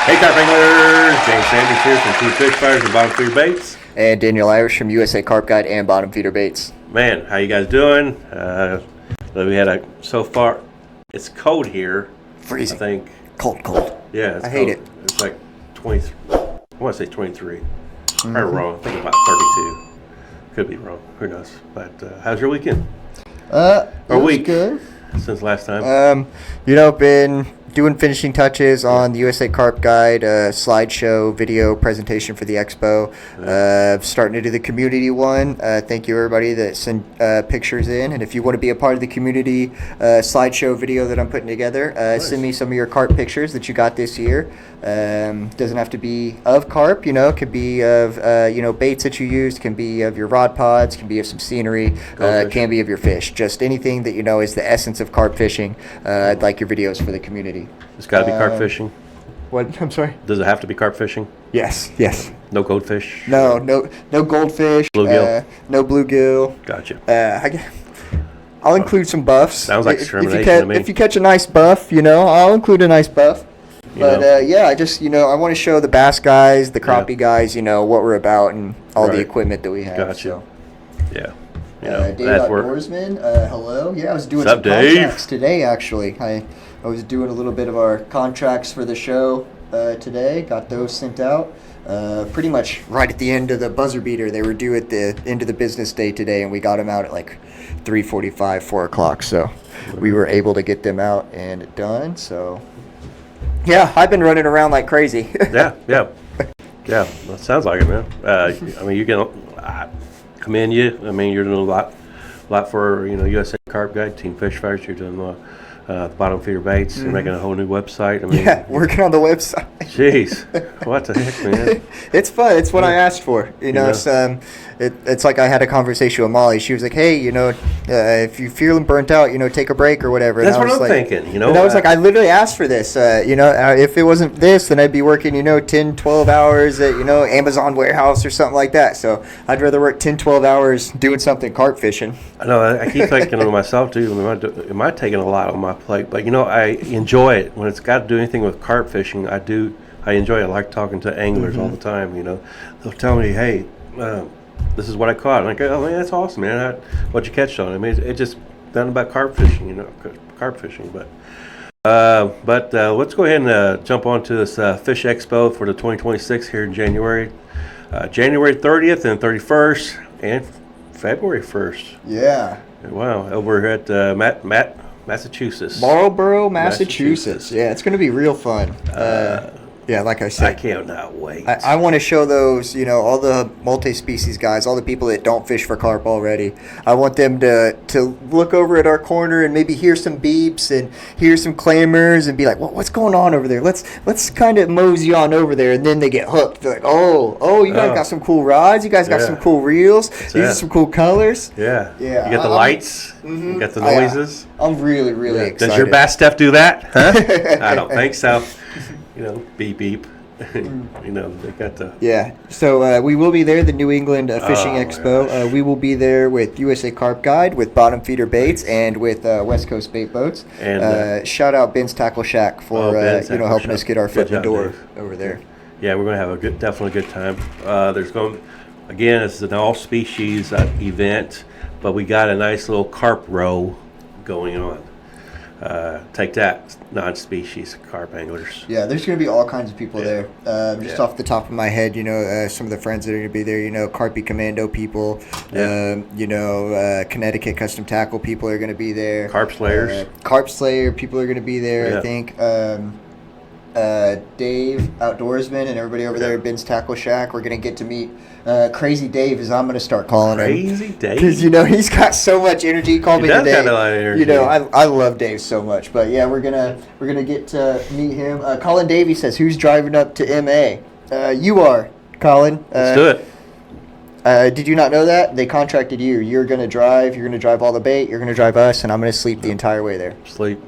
Hey, Carp Anglers! James Sanders here from Team Fish Fires and Bottom Feeder Baits. And Daniel Irish from USA CARP Guide and Bottom Feeder Baits. Man, how you guys doing? We had so far, it's cold here. Freezing. I think. Cold. Yeah, it's I hate cold. it. It's like 20, I want to say 23. I'm wrong. I think about 32. Could be wrong. Who knows? But how's your weekend? Or week? Good. Since last time? Been doing finishing touches on the USA CARP Guide, slideshow video presentation for the expo. Starting to do the community one. Thank you everybody that sent pictures in. And if you want to be a part of the community slideshow video that I'm putting together, send me some of your carp pictures that you got this year. Doesn't have to be of carp, it could be of baits that you used, can be of your rod pods, can be of some scenery, can be of your fish. Just anything that is the essence of carp fishing. I'd like your videos for the community. It's got to be carp fishing. What? I'm sorry? Does it have to be carp fishing? Yes. No goldfish? No goldfish. Bluegill? No bluegill. Gotcha. I'll include some buffs. Sounds like discrimination to me. If you catch a nice buff, I'll include a nice buff. But I just I want to show the bass guys, the crappie guys, what we're about and all the equipment that we have. Gotcha. So. Yeah. Dave Outdoorsman, hello. Yeah, I was doing some Dave? contracts today, actually. I was doing a little bit of our contracts for the show today. Got those sent out. Pretty much right at the end of the buzzer beater. They were due at the end of the business day today, and we got them out at like 3:45, 4 o'clock. So we were able to get them out and done. So yeah, I've been running around like crazy. Yeah. That sounds like it, man. You can commend you. You're doing a lot for USA CARP Guide, Team Fish Fires. You're doing the Bottom Feeder Baits. You're making a whole new website. Working on the website. Jeez, what the heck, man? It's fun. It's what I asked for. It's like I had a conversation with Molly. She was like, "Hey, if you're feeling burnt out, take a break or whatever." That's what I'm thinking. And I was like, I literally asked for this. If it wasn't this, then I'd be working 10, 12 hours at Amazon warehouse or something like that. So I'd rather work 10, 12 hours doing something carp fishing. I know. I keep thinking of myself too. Am I taking a lot on my plate? But I enjoy it when it's got to do anything with carp fishing. I enjoy it. I like talking to anglers all the time. They'll tell me, "Hey, this is what I caught." And I go, "Oh man, that's awesome, man! What'd you catch on?" It just nothing about carp fishing, carp fishing. But let's go ahead and jump on to this Fish Expo for the 2026 here in January, January 30th and 31st, and February 1st. Yeah. Wow, over at Massachusetts. Marlboro, Massachusetts. Yeah, it's going to be real fun. Yeah, like I said, I cannot wait. I want to show those, all the multi-species guys, all the people that don't fish for carp already. I want them to look over at our corner and maybe hear some beeps and hear some clamors and be like, what's going on over there? Let's kind of mosey on over there, and then they get hooked. They're like, oh, you guys got some cool rods. You guys got some cool reels. These are some cool colors. Yeah. You got the lights. You got the noises. I'm really, really excited. Does your bass stuff do that? Huh? I don't think so. Beep beep. They got the. Yeah. So we will be there, the New England Fishing Expo. We will be there with USA CARP Guide, with Bottom Feeder Baits, and with West Coast Bait Boats. And shout out Ben's Tackle Shack for helping us get our foot in the door over there. Yeah, we're gonna have definitely a good time. It's an all species event, but we got a nice little carp row going on. Take that, non-species carp anglers. Yeah, there's going to be all kinds of people there. Off the top of my head, some of the friends that are going to be there, Carpy Commando people, Connecticut Custom Tackle people are going to be there. Carp Slayers. Carp Slayer people are going to be there, I think. Dave Outdoorsman and everybody over there at Ben's Tackle Shack. We're going to get to meet Crazy Dave, as I'm going to start calling him. Crazy Dave? Because, he's got so much energy. He called me today. He does got a lot of energy. I love Dave so much. But, yeah, we're gonna get to meet him. Colin Davey says, who's driving up to MA? You are, Colin. Let's do it. Did you not know that? They contracted you. You're going to drive. You're going to drive all the bait. You're going to drive us, and I'm going to sleep the entire way there. Sleep.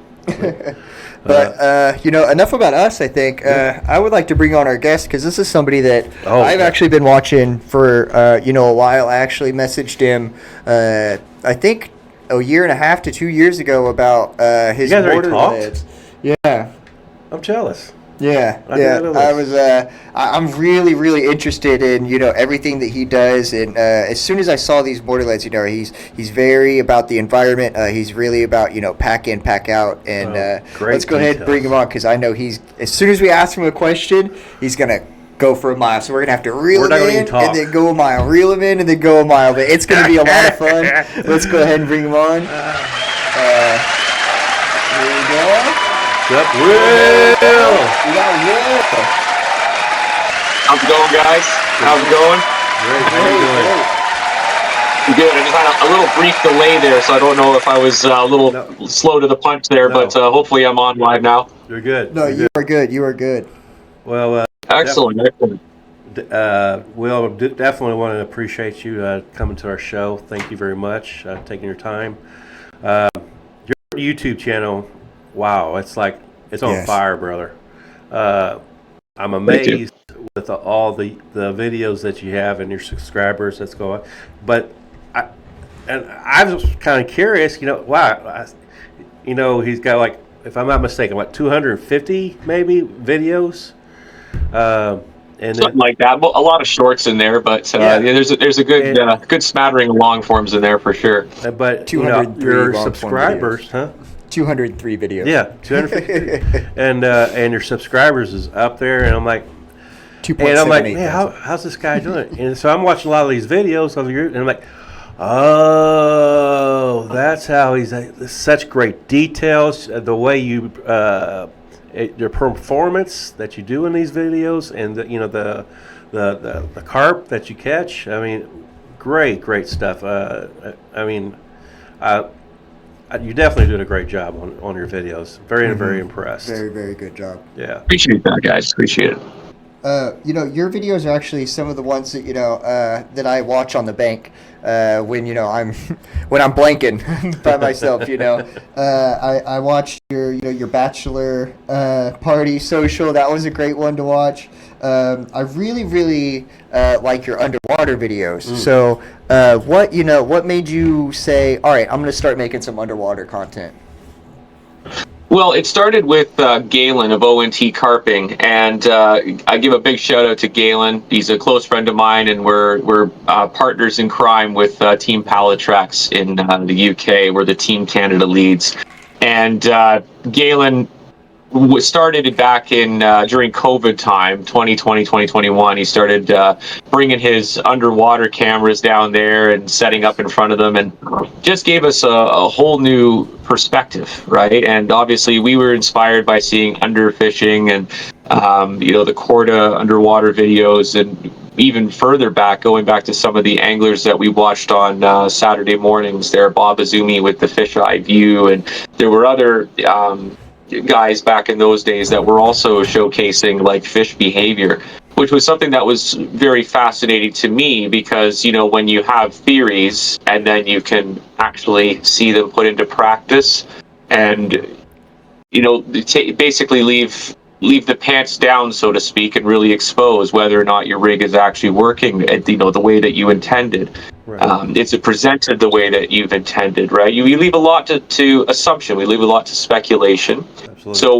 But, enough about us, I think. I would like to bring on our guest, because this is somebody that I've actually been watching for, a while. I actually messaged him, I think, a year and a half to 2 years ago about his border lids. Yeah. I'm jealous. Yeah, I'm really, really interested in everything that he does, and as soon as I saw these borderlands, he's very about the environment. He's really about pack in, pack out, and let's go ahead and bring him on because I know he's as soon as we ask him a question, he's gonna go for a mile. So we're gonna have to reel him in and then go a mile, reel him in and then go a mile. But it's gonna be a lot of fun. Let's go ahead and bring him on. Here we go. What's up, Will? We got Will. How's it going, guys? How's it going? Great. How you doing? Good. I just had a little brief delay there, so I don't know if I was a little slow to the punch there, but hopefully I'm on live now. You're good. No, you are good. You are good. Well, excellent. Will, definitely want to appreciate you coming to our show. Thank you very much, taking your time. Your YouTube channel, wow, it's on fire, brother. I'm amazed with all the videos that you have and your subscribers that's going. But I was kind of curious, wow, he's got if I'm not mistaken, 250 maybe videos. And something like that. Well, a lot of shorts in there, but there's a good smattering of long forms in there for sure. But your subscribers, videos. 203 videos. Yeah, 250. And your subscribers is up there, and I'm like, 2.78. And I'm like, man, how's this guy doing? And so I'm watching a lot of these videos of you, and I'm like, oh, that's how he's such great details, the way you your performance that you do in these videos, and the carp that you catch. I mean, great stuff. You definitely did a great job on your videos. Very impressed. Very, very good job. Yeah. Appreciate that, guys. Appreciate it. Your videos are actually some of the ones that that I watch on the bank when I'm blanking by myself. I watched your bachelor party social. That was a great one to watch. I really like your underwater videos. So what made you say, all right, I'm going to start making some underwater content? Well, it started with Galen of ONT Carping, and I give a big shout out to Galen. He's a close friend of mine, and we're partners in crime with Team Palatrax in the UK, where the Team Canada leads. And Galen started it back in during COVID time, 2020, 2021. He started bringing his underwater cameras down there and setting up in front of them, and just gave us a whole new perspective, right? And obviously we were inspired by seeing underfishing and the Corda underwater videos, and even further back, going back to some of the anglers that we watched on Saturday mornings there, Bob Azumi with the fisheye view, and there were other guys back in those days that were also showcasing fish behavior, which was something that was very fascinating to me, because when you have theories and then you can actually see them put into practice, and basically leave the pants down, so to speak, and really expose whether or not your rig is actually working the way that you intended. Right. Is it presented the way that you've intended, right? You leave a lot to assumption. We leave a lot to speculation. Absolutely. So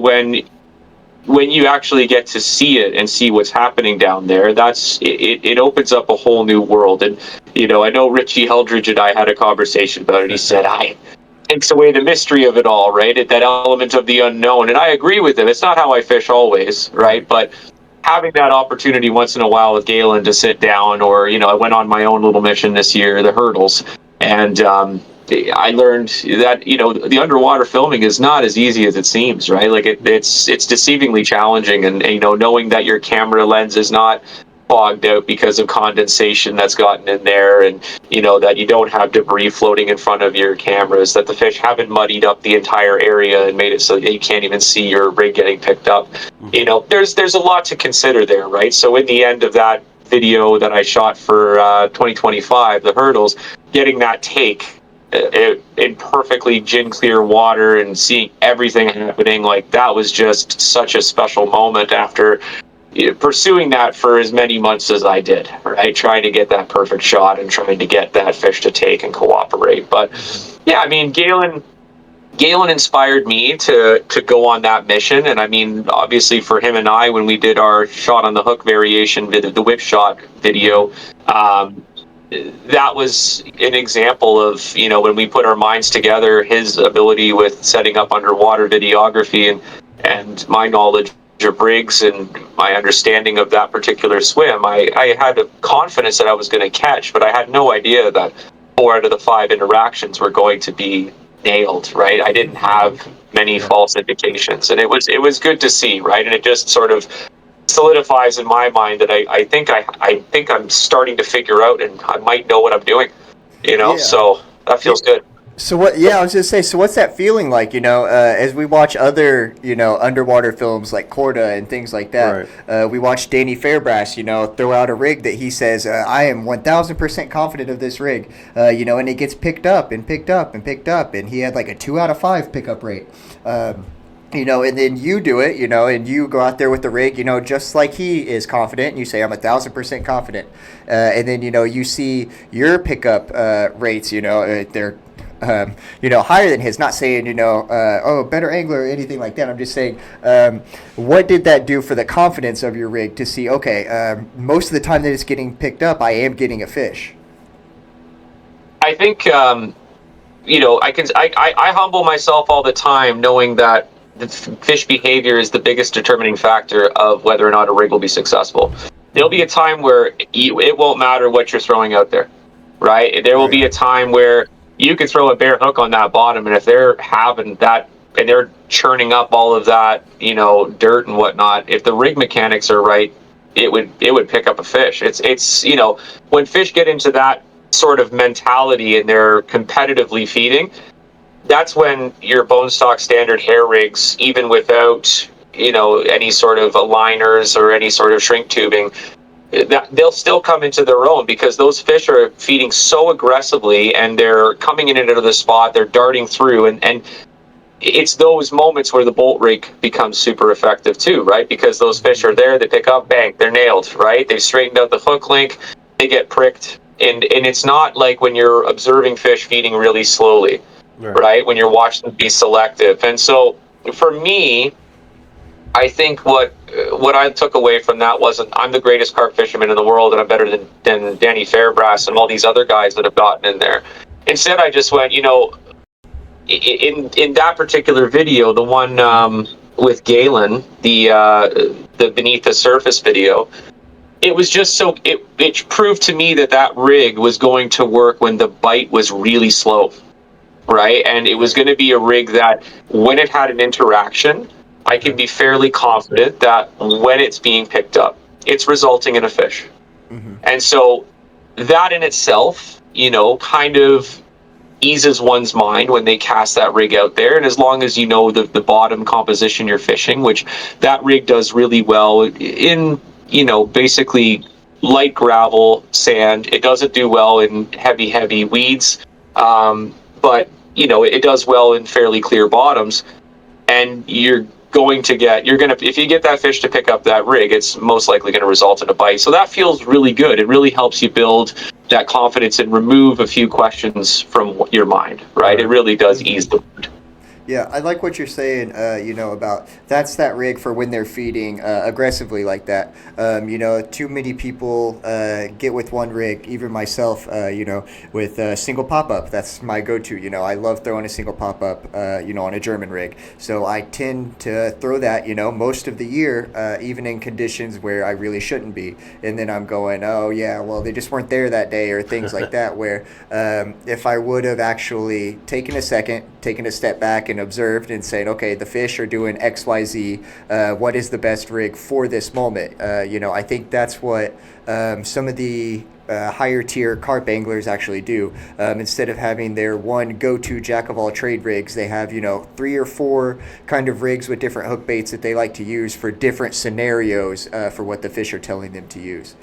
when you actually get to see it and see what's happening down there, it opens up a whole new world. And I know Richie Heldridge and I had a conversation about it. He said, takes away the mystery of it all, right? That element of the unknown. And I agree with him. It's not how I fish always, right? But having that opportunity once in a while with Galen to sit down, or I went on my own little mission this year, the hurdles, and I learned that the underwater filming is not as easy as it seems, right? It's deceivingly challenging, and knowing that your camera lens is not fogged out because of condensation that's gotten in there, and that you don't have debris floating in front of your cameras, that the fish haven't muddied up the entire area and made it so that you can't even see your rig getting picked up. There's a lot to consider there, right? So in the end of that video that I shot for 2025, the hurdles, getting that take in perfectly gin clear water and seeing everything happening, that was just such a special moment after pursuing that for as many months as I did, right? Trying to get that perfect shot and trying to get that fish to take and cooperate. But yeah, Galen Galen inspired me to go on that mission. And I mean, obviously for him and I, when we did our shot on the hook variation, the whip shot video, that was an example of, you know, when we put our minds together, his ability with setting up underwater videography and my knowledge of rigs and my understanding of that particular swim. I had a confidence that I was going to catch, but I had no idea that 4 out of the 5 interactions were going to be nailed, right? I didn't have many false indications, and it was good to see, right? And it just sort of solidifies in my mind that I think I'm starting to figure out, and I might know what I'm doing, you know. So that feels good. So what? Yeah, I was just say. So what's that feeling like? You know, as we watch other, you know, underwater films like Corda and things like that. Right. We watch Danny Fairbrass, you know, throw out a rig that he says, "I am 1,000% confident of this rig," you know, and it gets picked up and picked up and picked up, and he had like a 2 out of 5 pickup rate. You know, and then you do it, you know, and you go out there with the rig, you know, just like he is confident, and you say, I'm 1,000% confident. And then, you know, you see your pickup rates, you know, they're, you know, higher than his. Not saying, you know, oh, better angler or anything like that. I'm just saying, what did that do for the confidence of your rig to see, okay, most of the time that it's getting picked up, I am getting a fish? I think, you know, I humble myself all the time knowing that the fish behavior is the biggest determining factor of whether or not a rig will be successful. There'll be a time where it won't matter what you're throwing out there, right? There will be a time where you can throw a bare hook on that bottom, and if they're having that and they're churning up all of that, you know, dirt and whatnot, if the rig mechanics are right, it would pick up a fish. It's you know, when fish get into that sort of mentality and they're competitively feeding, that's when your bone stock standard hair rigs, even without, you know, any sort of aligners or any sort of shrink tubing, that they'll still come into their own, because those fish are feeding so aggressively and they're coming in and out of the spot, they're darting through, and it's those moments where the bolt rig becomes super effective too, right? Because those fish are there, they pick up, bang, they're nailed, right? They've straightened out the hook link, they get pricked, and it's not like when you're observing fish feeding really slowly. Right, when you're watching them be selective. And so for me, I think what I took away from that wasn't I'm the greatest carp fisherman in the world and I'm better than Danny Fairbrass and all these other guys that have gotten in there. Instead, I just went, you know, in that particular video, the one with Galen, the Beneath the Surface video, it was just so it proved to me that rig was going to work when the bite was really slow. Right, and it was going to be a rig that when it had an interaction, I can be fairly confident that when it's being picked up, it's resulting in a fish. And so that in itself, you know, kind of eases one's mind when they cast that rig out there. And as long as you know the bottom composition you're fishing, which that rig does really well in, you know, basically light gravel, sand. It doesn't do well in heavy weeds. But you know, it does well in fairly clear bottoms, and if you get that fish to pick up that rig, it's most likely going to result in a bite. So that feels really good. It really helps you build that confidence and remove a few questions from your mind, right? It really does ease the mood. Yeah, I like what you're saying, you know, about that's that rig for when they're feeding aggressively like that. You know, too many people get with one rig, even myself, you know, with a single pop-up. That's my go-to. You know, I love throwing a single pop-up, you know, on a German rig. So I tend to throw that, you know, most of the year, even in conditions where I really shouldn't be. And then I'm going, oh, yeah, well, they just weren't there that day or things like that, where if I would have actually taken a second, taken a step back and observed and said, okay, the fish are doing XYZ. What is the best rig for this moment? You know, I think that's what some of the higher tier carp anglers actually do. Instead of having their one go-to jack of all trade rigs, they have, you know, 3 or 4 kind of rigs with different hook baits that they like to use for different scenarios for what the fish are telling them to use.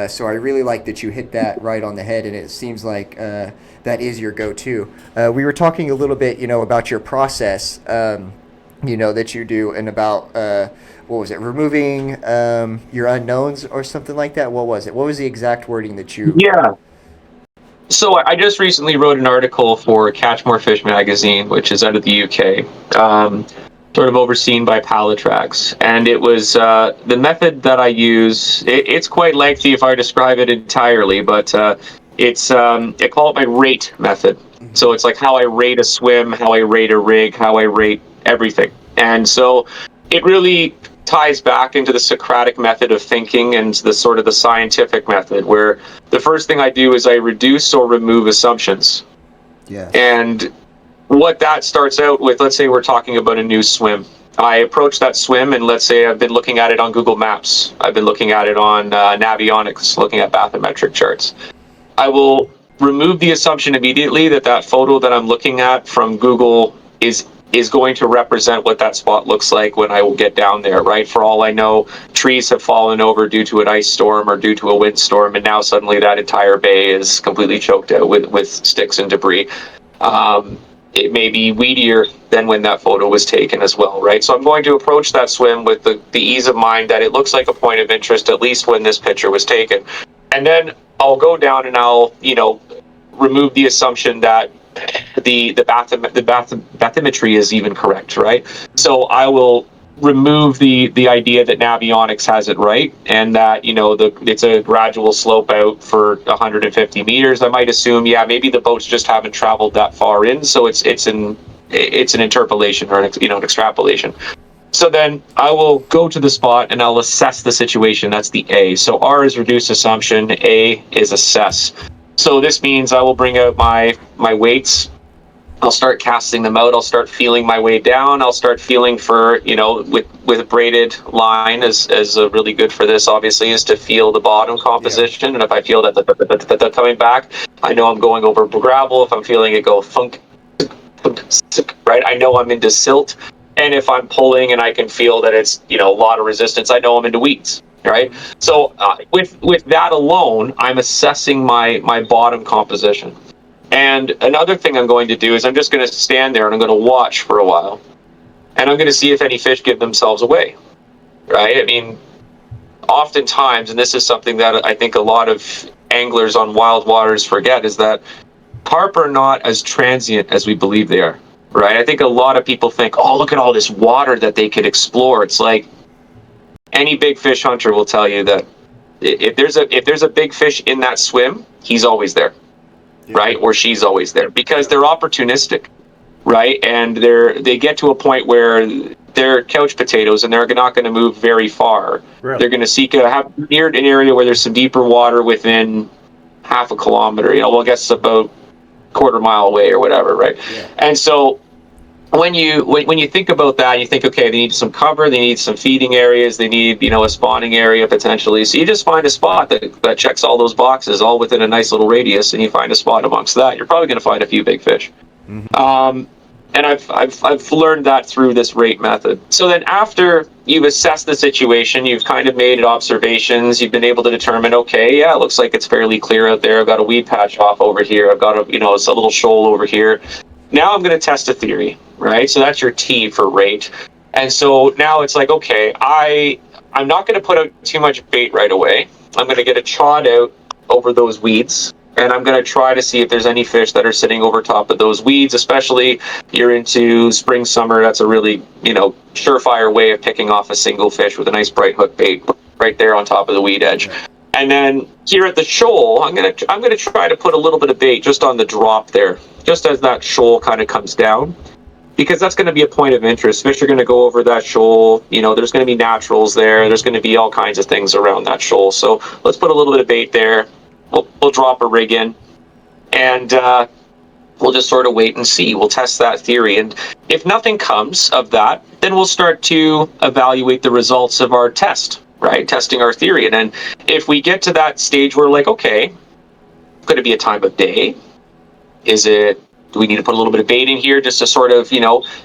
So I really like that you hit that right on the head, and it seems like that is your go-to. We were talking a little bit, you know, about your process, you know, that you do, and about what was it, removing your unknowns or something like that? What was it? What was the exact wording that you? Yeah. So I just recently wrote an article for Catch More Fish magazine, which is out of the UK, sort of overseen by Palatrax. And it was the method that I use. It's quite lengthy if I describe it entirely, but I call it my rate method. So it's like how I rate a swim, how I rate a rig, how I rate everything. And so it really ties back into the Socratic method of thinking and the sort of the scientific method, where the first thing I do is I reduce or remove assumptions. Yes. And what that starts out with, let's say we're talking about a new swim. I approach that swim, and let's say I've been looking at it on Google Maps. I've been looking at it on Navionics, looking at bathymetric charts. I will remove the assumption immediately that photo that I'm looking at from Google is going to represent what that spot looks like when I will get down there, right? For all I know, trees have fallen over due to an ice storm or due to a windstorm, and now suddenly that entire bay is completely choked out with sticks and debris. It may be weedier than when that photo was taken as well, right? So I'm going to approach that swim with the ease of mind that it looks like a point of interest, at least when this picture was taken. And then I'll go down and I'll, remove the assumption that the bathymetry is even correct, right? So I will remove the idea that Navionics has it right, and that it's a gradual slope out for 150 meters. I might assume, maybe the boats just haven't traveled that far in, so it's an interpolation or an extrapolation. So then I will go to the spot and I'll assess the situation. That's the A. So R is reduce assumption, A is assess. So this means I will bring out my weights. I'll start casting them out. I'll start feeling my way down. I'll start feeling for, with a braided line is really good for this, obviously, is to feel the bottom composition. Yeah. And if I feel that they're coming back, I know I'm going over gravel. If I'm feeling it go thunk, right, I know I'm into silt. And if I'm pulling and I can feel that it's, a lot of resistance, I know I'm into weeds, right? So with that alone, I'm assessing my bottom composition. And another thing I'm going to do is I'm just going to stand there and I'm going to watch for a while. And I'm going to see if any fish give themselves away, right? I mean, oftentimes, and this is something that I think a lot of anglers on wild waters forget, is that carp are not as transient as we believe they are, right? I think a lot of people think, oh, look at all this water that they could explore. It's like any big fish hunter will tell you that if there's a big fish in that swim, he's always there. Right? Or she's always there, because they're opportunistic, right? And they get to a point where they're couch potatoes and they're not going to move very far. Really? They're going to seek have near an area where there's some deeper water within half a kilometer, I guess about a quarter mile away or whatever, right? Yeah. And so when you think about that, you think, okay, they need some cover, they need some feeding areas, they need, a spawning area potentially. So you just find a spot that checks all those boxes, all within a nice little radius, and you find a spot amongst that. You're probably going to find a few big fish. Mm-hmm. And I've learned that through this rate method. So then after you've assessed the situation, you've kind of made observations, you've been able to determine, okay, yeah, it looks like it's fairly clear out there. I've got a weed patch off over here. I've got it's a little shoal over here. Now I'm going to test a theory, right? So that's your T for rate. And so now it's like, okay, I'm not going to put out too much bait right away. I'm going to get a chod out over those weeds, and I'm going to try to see if there's any fish that are sitting over top of those weeds, especially you're into spring, summer. That's a really, surefire way of picking off a single fish with a nice bright hook bait right there on top of the weed edge. And then here at the shoal, I'm gonna try to put a little bit of bait just on the drop there, just as that shoal kind of comes down, because that's going to be a point of interest. Fish are going to go over that shoal. There's going to be naturals there. There's going to be all kinds of things around that shoal. So let's put a little bit of bait there. We'll drop a rig in, and we'll just sort of wait and see. We'll test that theory, and if nothing comes of that, then we'll start to evaluate the results of our test. Right, testing our theory. And then if we get to that stage where like, okay, could it be a time of day? Do we need to put a little bit of bait in here just to sort of,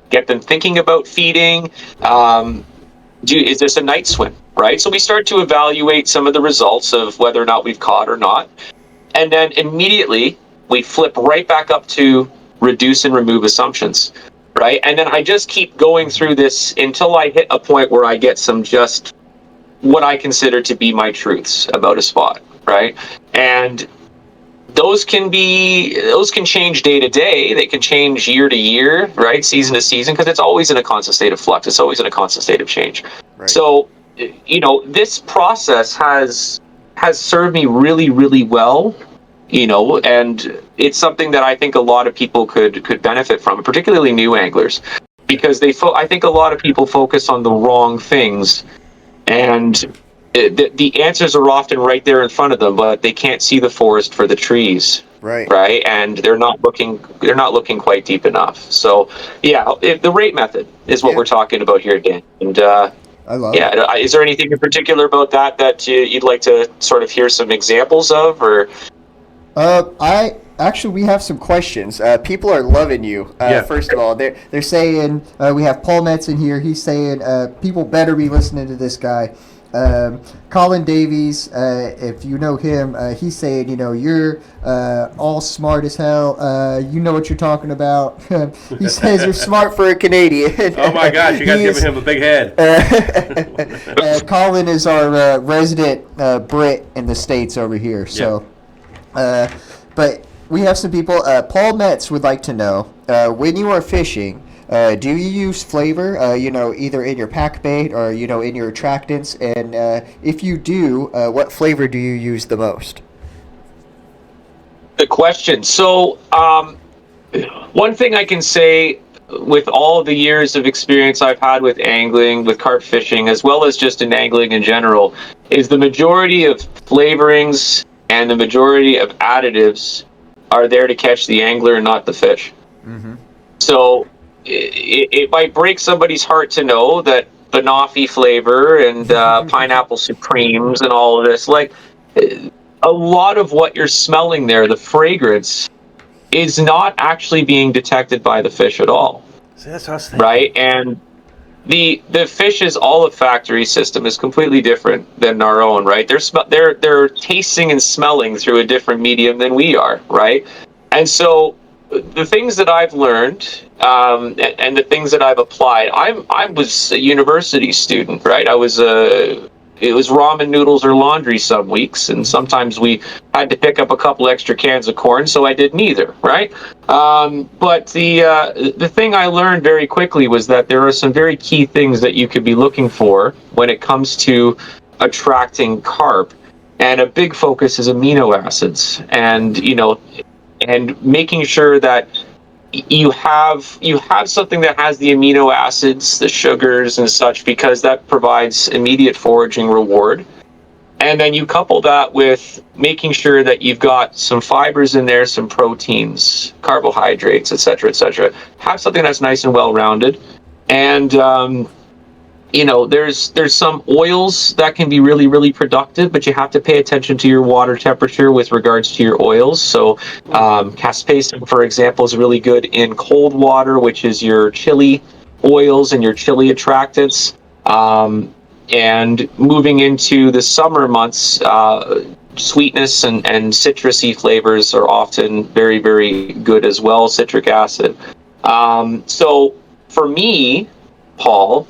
get them thinking about feeding? Is this a night swim, right? So we start to evaluate some of the results of whether or not we've caught or not. And then immediately we flip right back up to reduce and remove assumptions, right? And then I just keep going through this until I hit a point where I get some just what I consider to be my truths about a spot, right? And those can change day to day. They can change year to year, right? Season to season, because it's always in a constant state of flux. It's always in a constant state of change. Right. So, this process has served me really, really well, and it's something that I think a lot of people could benefit from, particularly new anglers, because I think a lot of people focus on the wrong things, and the answers are often right there in front of them, but they can't see the forest for the trees. Right, and they're not looking quite deep enough. So, the rate method is what we're talking about here, Dan. And I love it. Is there anything in particular about that you'd like to sort of hear some examples of, or? We have some questions. People are loving you. First of all, they're saying we have Paul Metz in here. He's saying people better be listening to this guy. Colin Davies, if you know him, he's saying, you're all smart as hell. You know what you're talking about. He says you're smart for a Canadian. Oh my gosh, you guys giving him a big head. Colin is our resident Brit in the States over here. So, but we have some people. Paul Metz would like to know, when you are fishing, do you use flavor, either in your pack bait or, in your attractants? And if you do, what flavor do you use the most? Good question. So, one thing I can say with all the years of experience I've had with angling, with carp fishing, as well as just in angling in general, is the majority of flavorings and the majority of additives are there to catch the angler and not the fish. Mm-hmm. So, it might break somebody's heart to know that banoffee flavor and pineapple supremes and all of this, like a lot of what you're smelling there, the fragrance, is not actually being detected by the fish at all. See, that's what I was thinking. Right? And the fish's olfactory system is completely different than our own, right? They're tasting and smelling through a different medium than we are, right? And so the things that I've learned and the things that I've applied, I was a university student, right? It was ramen noodles or laundry some weeks, and sometimes we had to pick up a couple extra cans of corn, so I did neither, right? But the thing I learned very quickly was that there are some very key things that you could be looking for when it comes to attracting carp, and a big focus is amino acids, and and making sure that you have something that has the amino acids, the sugars and such, because that provides immediate foraging reward. And then you couple that with making sure that you've got some fibers in there, some proteins, carbohydrates, etc., etc. Have something that's nice and well-rounded. And there's some oils that can be really, really productive, but you have to pay attention to your water temperature with regards to your oils. So caspasum, for example, is really good in cold water, which is your chili oils and your chili attractants. And moving into the summer months, sweetness and citrusy flavors are often very, very good as well, citric acid. So for me, Paul,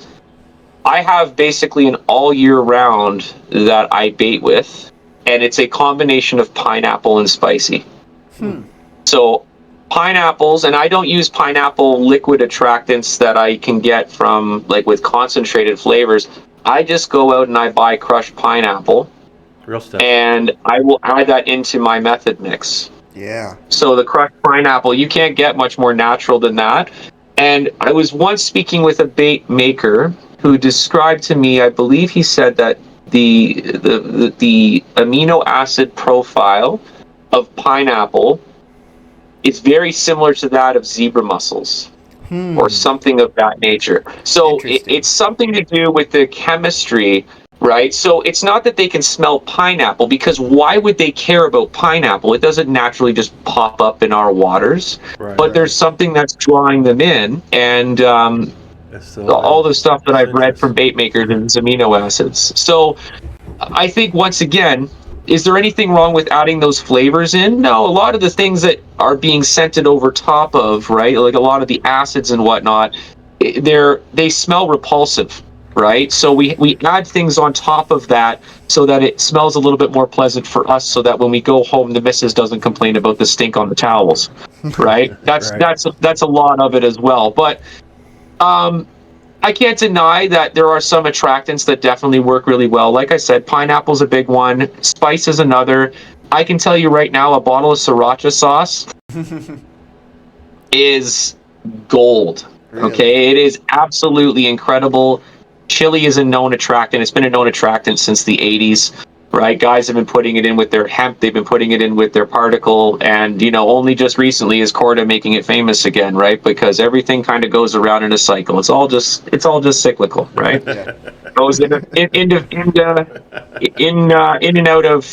I have basically an all year round that I bait with, and it's a combination of pineapple and spicy. So pineapples, and I don't use pineapple liquid attractants that I can get from with concentrated flavors. I just go out and I buy crushed pineapple, real stuff, and I will add that into my method mix. Yeah. So the crushed pineapple, you can't get much more natural than that. And I was once speaking with a bait maker who described to me, I believe he said that the amino acid profile of pineapple is very similar to that of zebra mussels or something of that nature. So it's something to do with the chemistry, right? So it's not that they can smell pineapple, because why would they care about pineapple? It doesn't naturally just pop up in our waters, but there's something that's drawing them in, and all the stuff that I've read from bait makers is amino acids. So I think, once again, is there anything wrong with adding those flavors in? No, a lot of the things that are being scented over top of, right, like a lot of the acids and whatnot, they smell repulsive. right? So we add things on top of that so that it smells a little bit more pleasant for us, so that when we go home, the missus doesn't complain about the stink on the towels, right? That's a lot of it as well. But I can't deny that there are some attractants that definitely work really well. Like I said, pineapple's a big one. Spice is another. I can tell you right now, a bottle of sriracha sauce is gold. Really? Okay, it is absolutely incredible. Chili is a known attractant. It's been a known attractant since the 80s, right? Guys have been putting it in with their hemp. They've been putting it in with their particle. And, only just recently is Corda making it famous again, right? Because everything kind of goes around in a cycle. It's all just cyclical, right? Yeah. Goes in and out of,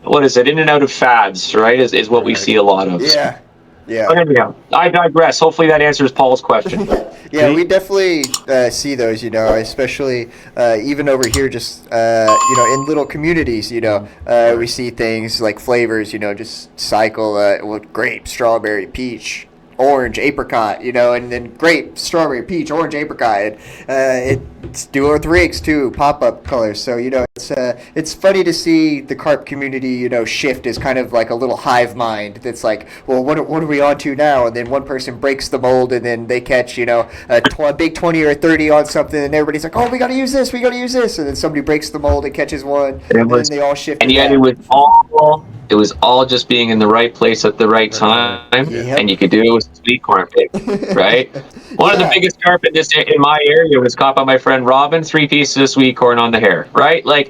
what is it? In and out of fads, right? Is what we see a lot of. Yeah. Yeah. But anyhow, I digress. Hopefully that answers Paul's question. Yeah, we definitely see those, especially even over here, just, in little communities, we see things like flavors, just cycle with grape, strawberry, peach, orange, apricot, and then grape, strawberry, peach, orange, apricot. It's duo with rigs too, pop-up colors. So it's funny to see the carp community shift as kind of like a little hive mind that's like, well, what are we on to now? And then one person breaks the mold, and then they catch a big 20 or 30 on something, and everybody's like, oh, we got to use this, and then somebody breaks the mold and catches one, and then they all shift. And yet it was all just being in the right place at the right time, and you could do it with sweet corn pig, right? One of the biggest carp in my area was caught by my friend Robin, 3 pieces of sweet corn on the hair, right? Like,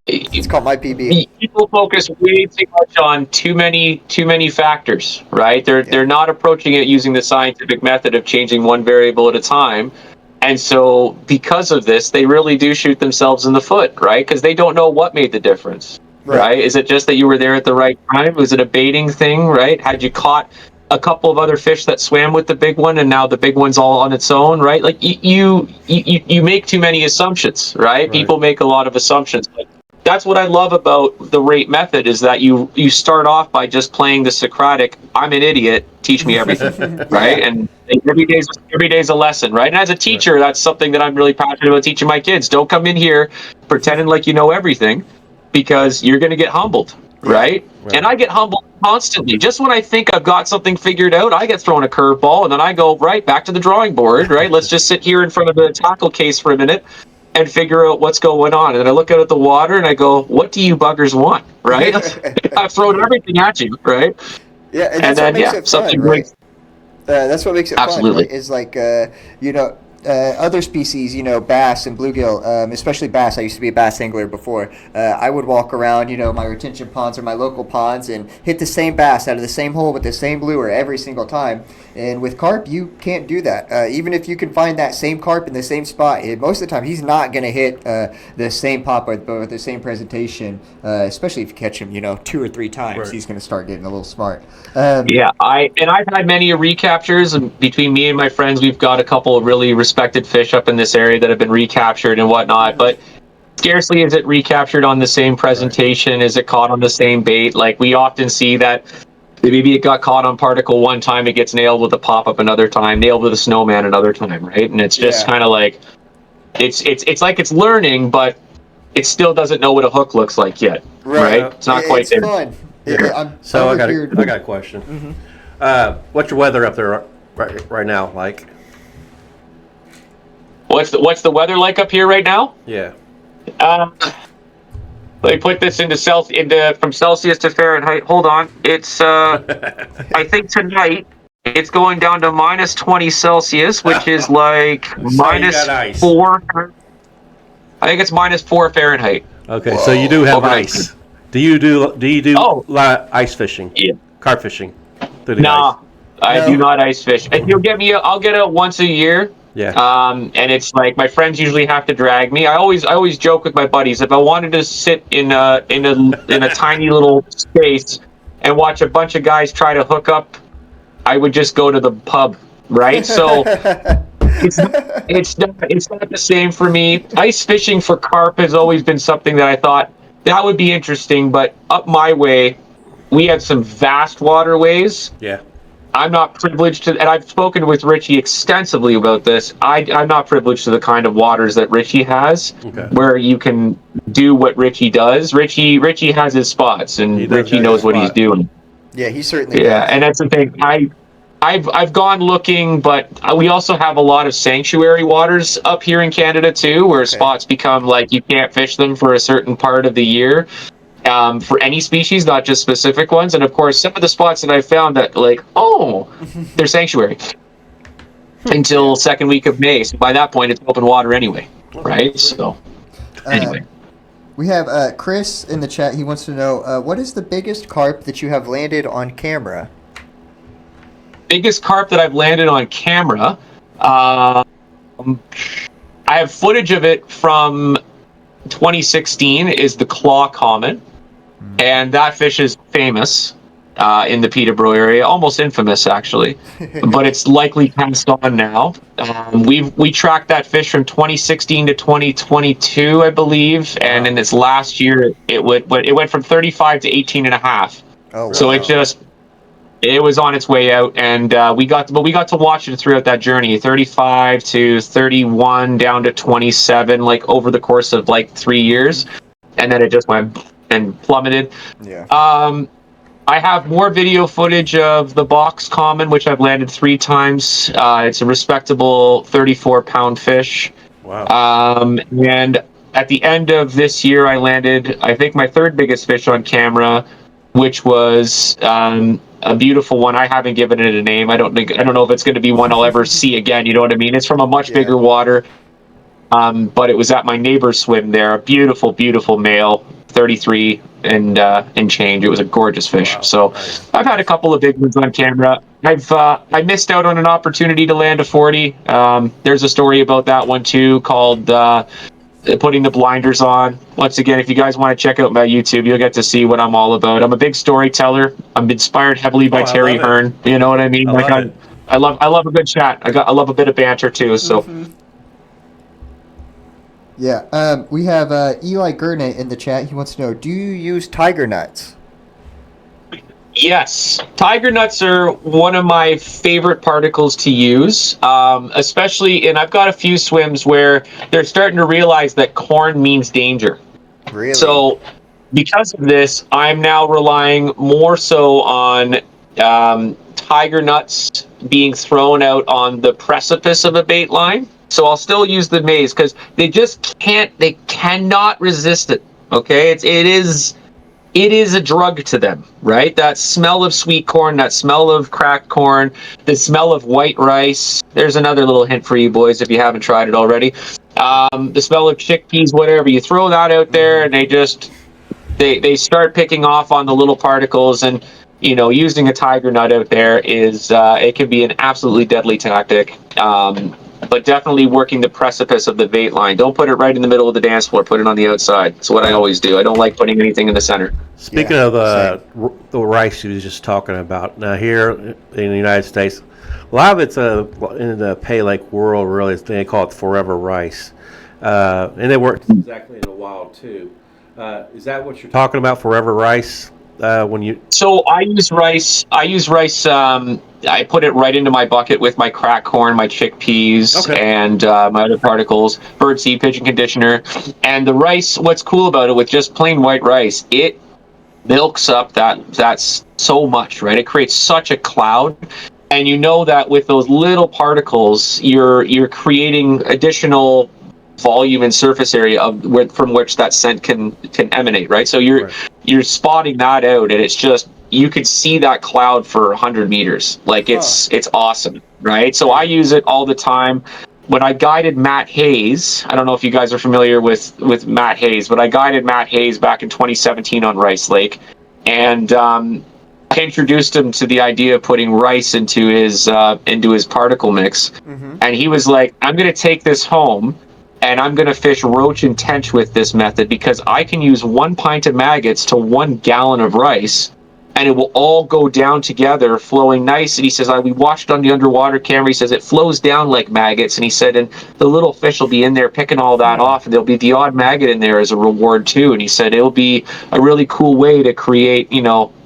it's called my PB. People focus way too much on too many factors, right? They're not approaching it using the scientific method of changing one variable at a time. And so because of this, they really do shoot themselves in the foot, right? Because they don't know what made the difference. Right? Is it just that you were there at the right time? Was it a baiting thing, right? Had you caught a couple of other fish that swam with the big one, and now the big one's all on its own, right? Like you make too many assumptions, right? People make a lot of assumptions. But that's what I love about the rate method, is that you start off by just playing the Socratic, I'm an idiot, teach me everything, right? And every day's a lesson, right? And as a teacher, that's something that I'm really passionate about teaching my kids. Don't come in here pretending like you know everything, because you're going to get humbled, right? And I get humbled constantly. Just when I think I've got something figured out, I get thrown a curveball, and then I go right back to the drawing board, right? Let's just sit here in front of the tackle case for a minute and figure out what's going on. And then I look out at the water and I go, what do you buggers want, right? I've thrown everything at you, right? Yeah, and then makes it fun, right? That's what makes it fun, right? Is like, other species, bass and bluegill, especially bass. I used to be a bass angler before. I would walk around, my retention ponds or my local ponds and hit the same bass out of the same hole with the same lure every single time. And with carp, you can't do that. Even if you can find that same carp in the same spot, most of the time he's not going to hit the same pop with the same presentation, especially if you catch him, 2 or 3 times. Right. He's going to start getting a little smart. I've had many recaptures, and between me and my friends, we've got a couple of really respected fish up in this area that have been recaptured and whatnot, but scarcely is it recaptured on the same presentation. Is it caught on the same bait? Like, we often see that maybe it got caught on particle one time, it gets nailed with a pop-up another time, nailed with a snowman another time, right? And it's just kind of like, it's like it's learning, but it still doesn't know what a hook looks like yet, right? It's not quite there. Fun. So I got a question. What's your weather up there right now like? What's the weather like up here right now? Yeah. Let me put this from Celsius to Fahrenheit. Hold on. It's I think tonight it's going down to minus 20 Celsius, which is like minus 4. I think it's minus 4 Fahrenheit. Okay, so you do have ice. Do you do ice fishing? Yeah. Carp fishing? No, I do not ice fish. And I'll get it once a year. Yeah. And it's like my friends usually have to drag me. I always joke with my buddies, if I wanted to sit in a tiny little space and watch a bunch of guys try to hook up, I would just go to the pub, right? So it's not the same for me. Ice fishing for carp has always been something that I thought that would be interesting, but up my way, we have some vast waterways. Yeah. I'm not privileged to, and I've spoken with Richie extensively about this. I'm not privileged to the kind of waters that Richie has, where you can do what Richie does. Richie has his spots, and Richie knows what he's doing. Yeah, he certainly Yeah, does. and that's the thing. I've gone looking, but we also have a lot of sanctuary waters up here in Canada too, where spots become like you can't fish them for a certain part of the year. For any species, not just specific ones. And of course, some of the spots that I found that they're sanctuary until second week of May. So by that point, it's open water anyway, right? So anyway. We have Chris in the chat. He wants to know, what is the biggest carp that you have landed on camera? Biggest carp that I've landed on camera. I have footage of it from 2016 is the claw common. And that fish is famous in the Peterborough area, almost infamous actually, but it's likely passed on now. We tracked that fish from 2016 to 2022, I believe, and in this last year it went from 35 to 18 and a half. So it was on its way out, and we got to watch it throughout that journey, 35 to 31 down to 27, like over the course of like 3 years, and then it just went and plummeted. I have more video footage of the box common, which I've landed 3 times. It's a respectable 34-pound fish. Wow. And at the end of this year, I landed, I think, my 3rd biggest fish on camera, which was a beautiful one. I haven't given it a name. I don't know if it's going to be one I'll ever see again. You know what I mean? It's from a much bigger water. But it was at my neighbor's swim there. A beautiful, beautiful male, 33 and change. It was a gorgeous fish. Wow. So I've had a couple of big ones on camera. I missed out on an opportunity to land a 40. There's a story about that one too, called putting the blinders on. Once again, if you guys want to check out my YouTube, you'll get to see what I'm all about. I'm a big storyteller. I'm inspired heavily by Terry Hearn. You know what I mean? I love a good chat. I love a bit of banter too. So. Yeah, we have Eli Gurney in the chat. He wants to know, do you use tiger nuts? Yes. Tiger nuts are one of my favorite particles to use, especially, and I've got a few swims where they're starting to realize that corn means danger. Really? So because of this, I'm now relying more so on tiger nuts being thrown out on the precipice of a bait line. So I'll still use the maize because they cannot resist it. Okay, it is a drug to them, right? That smell of sweet corn, that smell of cracked corn, the smell of white rice. There's another little hint for you boys if you haven't tried it already. The smell of chickpeas, whatever. You throw that out there, and they start picking off on the little particles. And using a tiger nut out there is it can be an absolutely deadly tactic. But definitely working the precipice of the bait line. Don't put it right in the middle of the dance floor. Put it on the outside. That's what I always do. I don't like putting anything in the center. Speaking of the rice you was just talking about, now here in the United States, a lot of it's in the Pay Lake world, really. They call it forever rice. And they work exactly in the wild, too. Is that what you're talking about, forever rice? So I use rice. I put it right into my bucket with my cracked corn, my chickpeas, and my other particles, birdseed, pigeon conditioner. And the rice, what's cool about it with just plain white rice, it milks up that's so much, right? It creates such a cloud. And you know that with those little particles, you're creating additional volume and surface area from which that scent can emanate, right? So you're spotting that out, and it's just, you could see that cloud for 100 meters. Like it's awesome, right? So I use it all the time. When I guided Matt Hayes, I don't know if you guys are familiar with Matt Hayes, but I guided Matt Hayes back in 2017 on Rice Lake, and I introduced him to the idea of putting rice into his particle mix, and he was like, "I'm going to take this home, and I'm going to fish roach and tench with this method because I can use 1 pint of maggots to 1 gallon of rice, and it will all go down together, flowing nice. And he says, we watched on the underwater camera. He says it flows down like maggots. And he said, and the little fish will be in there picking all that off, and there'll be the odd maggot in there as a reward too. And he said it'll be a really cool way to create,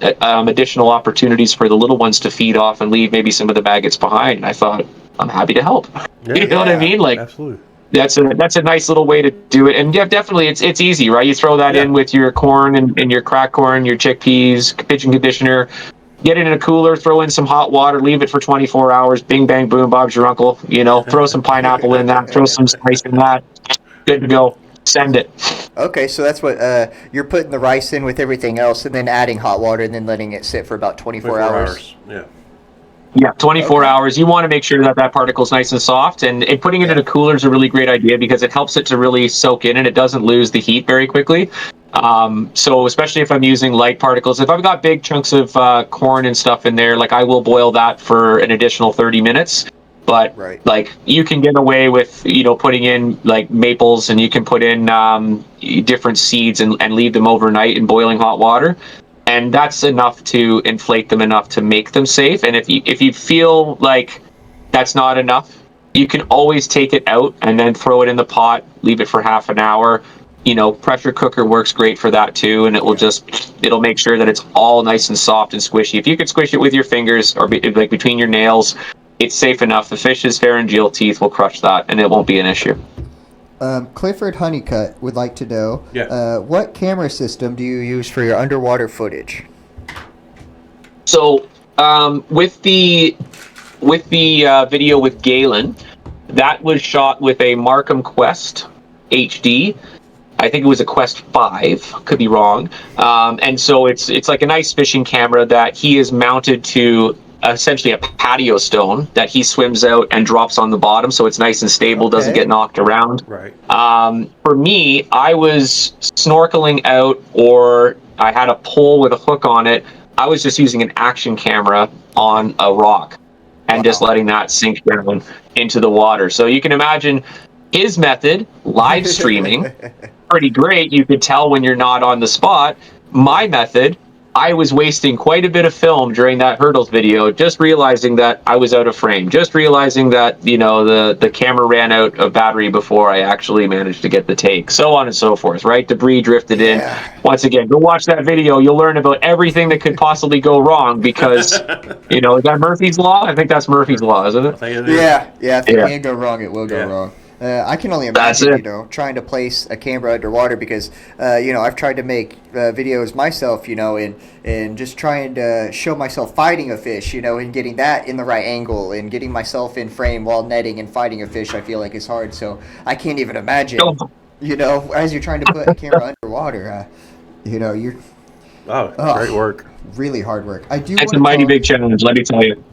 additional opportunities for the little ones to feed off and leave maybe some of the maggots behind. And I thought, I'm happy to help. You know what I mean? Like, absolutely. That's a nice little way to do it. And yeah, definitely it's easy, right? You throw that in with your corn and your cracked corn, your chickpeas, pigeon conditioner, get it in a cooler, throw in some hot water, leave it for 24 hours, bing, bang, boom, Bob's your uncle, throw some pineapple in that, throw some spice in that, good to go, send it. Okay, so that's what you're putting the rice in with everything else and then adding hot water and then letting it sit for about 24 hours. Yeah, 24 hours. You want to make sure that particle's nice and soft, and putting it in a cooler is a really great idea because it helps it to really soak in and it doesn't lose the heat very quickly. So especially if I'm using light particles, if I've got big chunks of corn and stuff in there, like I will boil that for an additional 30 minutes. But like you can get away with, putting in like maples, and you can put in different seeds and leave them overnight in boiling hot water. And that's enough to inflate them enough to make them safe. And if you feel like that's not enough, you can always take it out and then throw it in the pot, leave it for half an hour. Pressure cooker works great for that too, and it'll make sure that it's all nice and soft and squishy. If you could squish it with your fingers or like between your nails, it's safe enough. The fish's pharyngeal teeth will crush that, and it won't be an issue. Clifford Honeycutt would like to know, what camera system do you use for your underwater footage? So with the video with Galen, that was shot with a Markham Quest HD. I think it was a Quest 5, could be wrong. And so it's like a nice fishing camera that he is mounted to essentially a patio stone that he swims out and drops on the bottom, so it's nice and stable, doesn't get knocked around. Right. For me, I was snorkeling out, or I had a pole with a hook on it. I was just using an action camera on a rock and just letting that sink down into the water. So you can imagine his method, live streaming, pretty great. You could tell when you're not on the spot. My method, I was wasting quite a bit of film during that hurdles video, just realizing that I was out of frame, just realizing that, the camera ran out of battery before I actually managed to get the take, so on and so forth, right? Debris drifted in. Once again, go watch that video. You'll learn about everything that could possibly go wrong because, is that Murphy's Law? I think that's Murphy's Law, isn't it? I think if it can go wrong, it will go wrong. I can only imagine, trying to place a camera underwater because, I've tried to make videos myself, and just trying to show myself fighting a fish, and getting that in the right angle and getting myself in frame while netting and fighting a fish, I feel like is hard. So I can't even imagine, as you're trying to put a camera underwater, you're... Oh, great work. Really hard work. It's a mighty big challenge, let me tell you.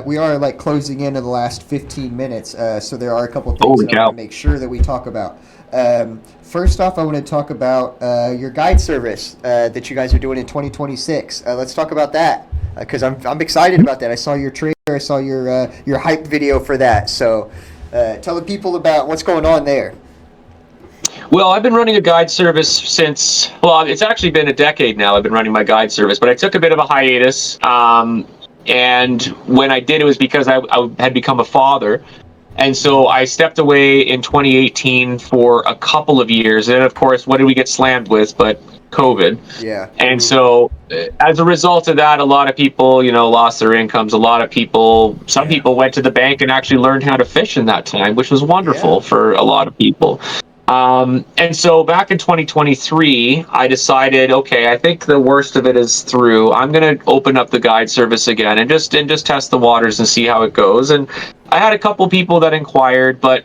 We are closing into the last 15 minutes, so there are a couple things I want to make sure that we talk about. First off, I want to talk about your guide service that you guys are doing in 2026. Let's talk about that because I'm excited about that. I saw your trailer, I saw your hype video for that. So tell the people about what's going on there. Well, I've been running a guide service since, it's actually been a decade now. I've been running my guide service, but I took a bit of a hiatus. And when I did, it was because I had become a father. And so I stepped away in 2018 for a couple of years. And of course, what did we get slammed with but COVID? Yeah. And so as a result of that, a lot of people, lost their incomes. A lot of people, some people went to the bank and actually learned how to fish in that time, which was wonderful for a lot of people. And so back in 2023, I decided, okay, I think the worst of it is through. I'm going to open up the guide service again and just test the waters and see how it goes. And I had a couple people that inquired, but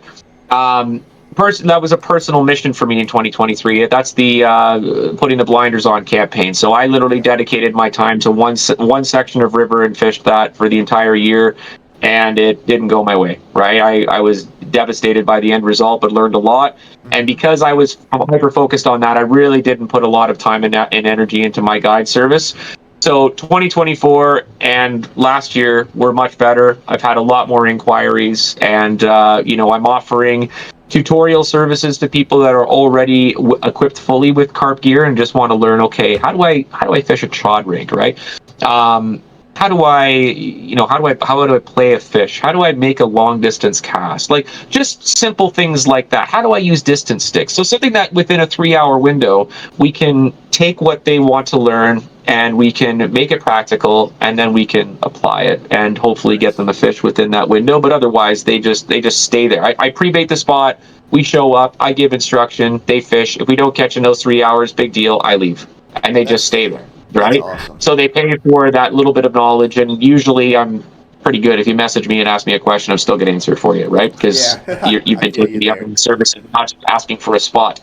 that was a personal mission for me in 2023. That's the putting the blinders on campaign. So I literally dedicated my time to one section of river and fished that for the entire year. And it didn't go my way, right? I was devastated by the end result, but learned a lot. And because I was hyper-focused on that, I really didn't put a lot of time and energy into my guide service. So 2024 and last year were much better. I've had a lot more inquiries, and I'm offering tutorial services to people that are already equipped fully with carp gear and just want to learn, okay, how do I fish a chod rig, right? How do I play a fish? How do I make a long distance cast? Like just simple things like that. How do I use distance sticks? So something that within a 3-hour window, we can take what they want to learn and we can make it practical, and then we can apply it and hopefully get them a fish within that window. But otherwise, they just stay there. I pre-bait the spot. We show up. I give instruction. They fish. If we don't catch in those 3 hours, big deal. I leave, and they just stay there. Right. Awesome. So they pay for that little bit of knowledge, and usually I'm pretty good. If you message me and ask me a question, I'm still going to answer for you, right? Because you've been taking the upper service and not just asking for a spot.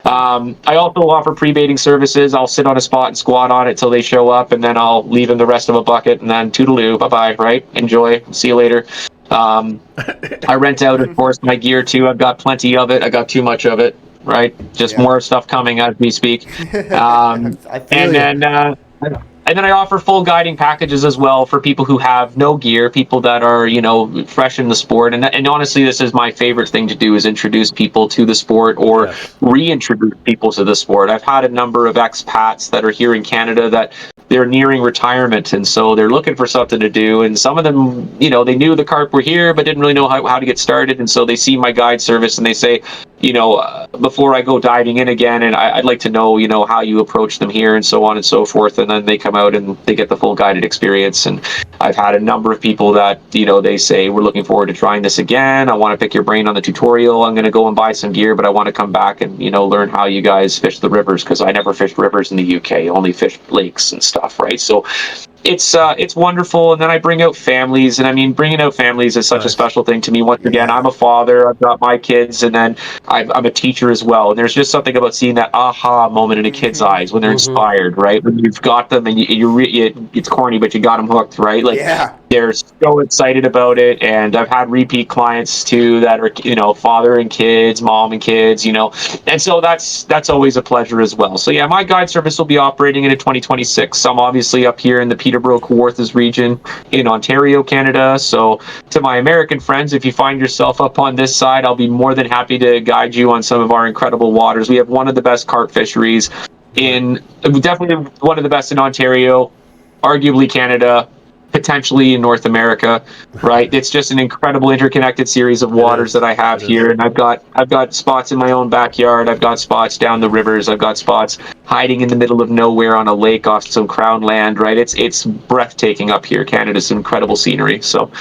I also offer pre-baiting services. I'll sit on a spot and squat on it till they show up, and then I'll leave them the rest of a bucket, and then toodaloo, bye-bye, right? Enjoy. See you later. I rent out, of course, my gear too. I've got plenty of it. I got too much of it, right? Just more stuff coming as we speak. And then I offer full guiding packages as well for people who have no gear, people that are, fresh in the sport. And honestly, this is my favorite thing to do, is introduce people to the sport or reintroduce people to the sport. I've had a number of expats that are here in Canada that they're nearing retirement, and so they're looking for something to do. And some of them, they knew the carp were here, but didn't really know how to get started. And so they see my guide service and they say, before I go diving in again, and I'd like to know, how you approach them here and so on and so forth. And then they come out and they get the full guided experience. And I've had a number of people that, they say, we're looking forward to trying this again. I want to pick your brain on the tutorial. I'm going to go and buy some gear, but I want to come back and, learn how you guys fish the rivers, because I never fished rivers in the UK, only fished lakes and stuff, right? So it's wonderful. And then I bring out families, and I mean, bringing out families is such a special thing to me. Once again, I'm a father, I've got my kids, and then I'm a teacher as well. And there's just something about seeing that aha moment in a kid's eyes when they're inspired, right? When you've got them and it's corny, but you got them hooked, right? Like they're so excited about it. And I've had repeat clients too that are, father and kids, mom and kids, and so that's always a pleasure as well. So yeah, my guide service will be operating into 2026. I'm obviously up here in the Peterborough-Kawarthas region in Ontario, Canada. So to my American friends, if you find yourself up on this side, I'll be more than happy to guide you on some of our incredible waters. We have one of the best carp fisheries definitely one of the best in Ontario, arguably Canada, potentially in North America, right? It's just an incredible interconnected series of waters that I have here. And I've got spots in my own backyard. I've got spots down the rivers. I've got spots hiding in the middle of nowhere on a lake off some crown land, right? It's breathtaking up here. Canada's incredible scenery. So,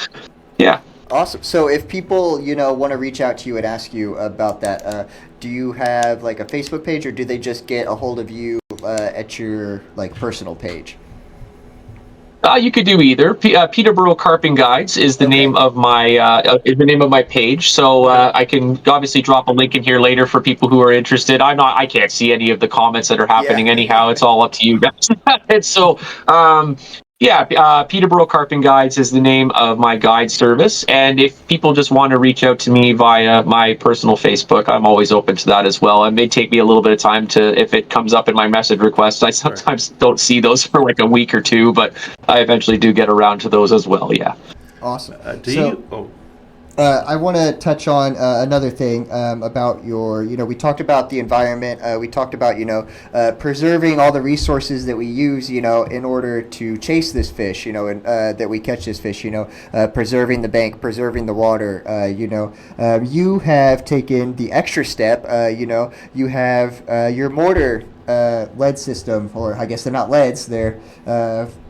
yeah. Awesome. So if people, want to reach out to you and ask you about that, do you have like a Facebook page, or do they just get a hold of you at your personal page? You could do either. Peterborough Carping Guides is the name of my page. So I can obviously drop a link in here later for people who are interested. I can't see any of the comments that are happening anyhow. It's all up to you guys. And so Peterborough Carping Guides is the name of my guide service. And if people just want to reach out to me via my personal Facebook, I'm always open to that as well. It may take me a little bit of time if it comes up in my message request. I sometimes don't see those for like a week or two, but I eventually do get around to those as well. Yeah. Awesome. I want to touch on another thing about your, we talked about the environment. We talked about, preserving all the resources that we use, in order to chase this fish, and that we catch this fish, preserving the bank, preserving the water, you have taken the extra step, you have your mortar lead system, or I guess they're not leads, they're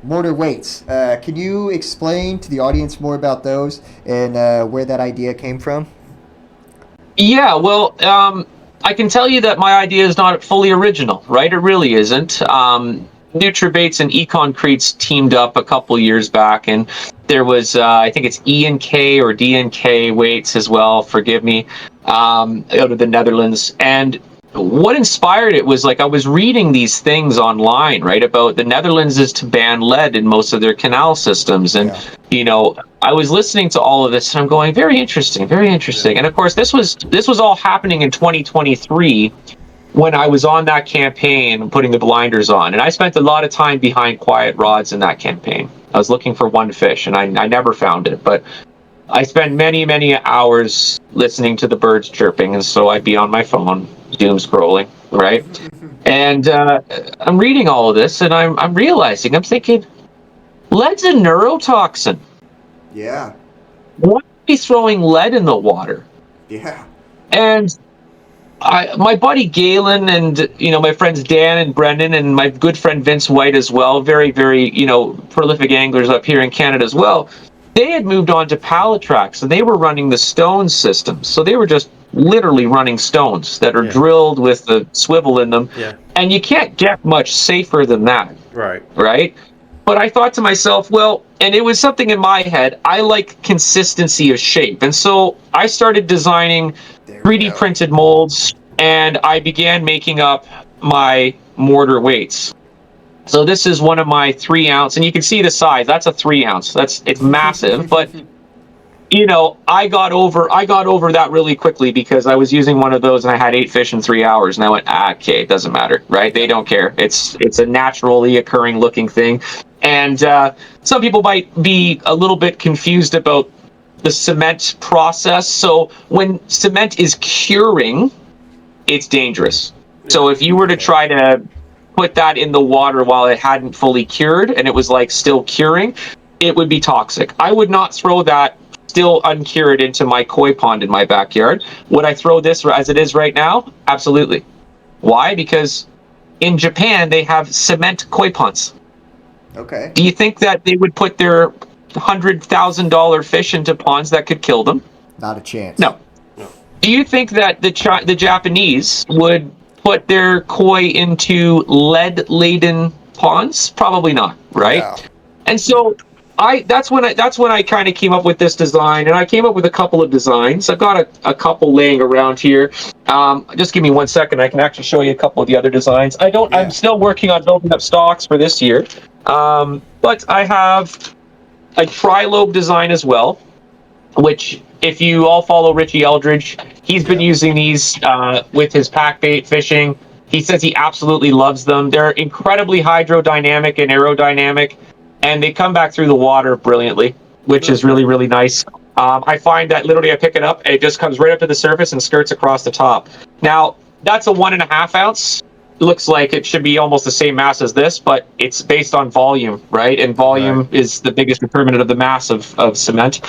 mortar weights. Can you explain to the audience more about those and where that idea came from? Yeah, well, I can tell you that my idea is not fully original, right? It really isn't. Nutribaits and Econcretes teamed up a couple years back, and there was, I think it's E&K or D&K weights as well, forgive me, out of the Netherlands. And what inspired it was I was reading these things online, right, about the Netherlands is to ban lead in most of their canal systems. And, I was listening to all of this and I'm going, very interesting, very interesting. And of course, this was all happening in 2023 when I was on that campaign, putting the blinders on. And I spent a lot of time behind quiet rods in that campaign. I was looking for one fish and I never found it. But I spend many, many hours listening to the birds chirping, and so I'd be on my phone, doom scrolling, right? And I'm reading all of this, and I'm realizing, I'm thinking, lead's a neurotoxin. Yeah. Why are we throwing lead in the water? Yeah. And my buddy Galen and, my friends Dan and Brendan and my good friend Vince White as well, very, very, prolific anglers up here in Canada as well, they had moved on to pallet tracks, and they were running the stone system. So they were just literally running stones that are drilled with the swivel in them. Yeah. And you can't get much safer than that. Right. Right? But I thought to myself, well, and it was something in my head, I like consistency of shape. And so I started designing 3D printed molds, and I began making up my mortar weights. So this is one of my 3 ounce, and you can see the size. That's a 3 ounce. It's massive, but I got over that really quickly because I was using one of those and I had 8 fish in 3 hours, and I went, okay, it doesn't matter, right? They don't care. It's a naturally occurring looking thing. And some people might be a little bit confused about the cement process. So when cement is curing, it's dangerous. So if you were to try to put that in the water while it hadn't fully cured and it was like still curing, it would be toxic. I would not throw that still uncured into my koi pond in my backyard. Would I throw this as it is right now? Absolutely. Why? Because in Japan, they have cement koi ponds. Okay. Do you think that they would put their $100,000 fish into ponds that could kill them? Not a chance. No. Do you think that the Japanese would put their koi into lead-laden ponds? Probably not, right? Yeah. And so that's when I kind of came up with this design, and I came up with a couple of designs. I've got a couple laying around here. Just give me 1 second. I can actually show you a couple of the other designs. I'm still working on building up stocks for this year, but I have a tri-lobe design as well, which if you all follow Richie Eldridge, he's been using these with his pack bait fishing. He says he absolutely loves them. They're incredibly hydrodynamic and aerodynamic, and they come back through the water brilliantly, which is really, really nice. I find that literally I pick it up and it just comes right up to the surface and skirts across the top. Now, that's a 1.5 ounce. Looks like it should be almost the same mass as this, but it's based on volume, right? And volume is the biggest determinant of the mass of cement.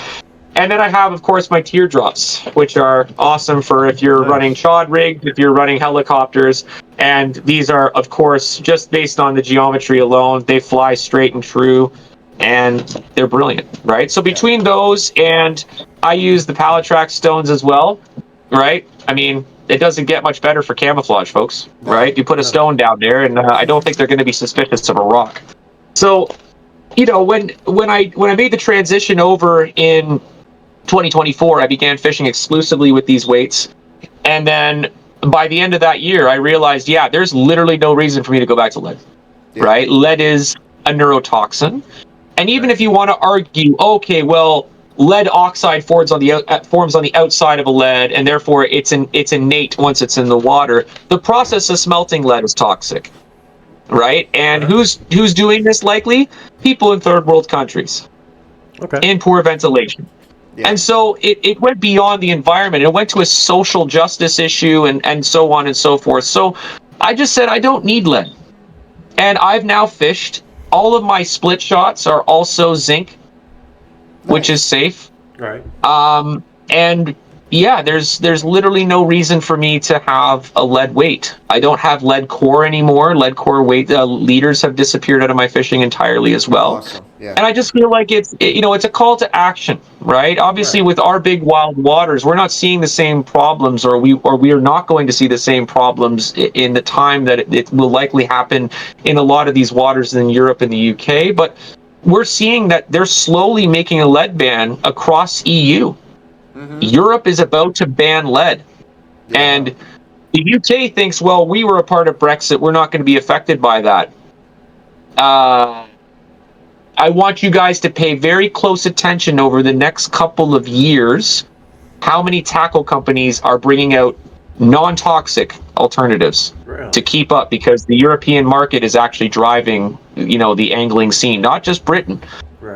And then I have, of course, my teardrops, which are awesome for if you're running chod rigs, if you're running helicopters. And these are, of course, just based on the geometry alone. They fly straight and true, and they're brilliant, right? So between those, and I use the pallet track stones as well, right? I mean, it doesn't get much better for camouflage, folks, right? You put a stone down there, and I don't think they're going to be suspicious of a rock. So, when I made the transition over in 2024, I began fishing exclusively with these weights, and then by the end of that year, I realized, there's literally no reason for me to go back to lead, right? Lead is a neurotoxin, and even if you want to argue, okay, well, lead oxide forms on the outside of a lead, and therefore it's innate once it's in the water. The process of smelting lead is toxic, right? And who's doing this likely? People in third world countries, in poor ventilation. And so it went beyond the environment. It went to a social justice issue and so on and so forth. So I just said, I don't need lead. And I've now fished. All of my split shots are also zinc, which is safe. Right. And there's literally no reason for me to have a lead weight. I don't have lead core anymore. Lead core weight leaders have disappeared out of my fishing entirely as well. Awesome. Yeah. And I just feel like it's a call to action, right? Obviously, with our big wild waters, we're not seeing the same problems, or we are not going to see the same problems in the time that it will likely happen in a lot of these waters in Europe and the UK. But we're seeing that they're slowly making a lead ban across EU. Mm-hmm. Europe is about to ban lead. Yeah. And the UK thinks, well, we were a part of Brexit. We're not going to be affected by that. I want you guys to pay very close attention over the next couple of years how many tackle companies are bringing out non-toxic alternatives to keep up, because the European market is actually driving, the angling scene, not just Britain.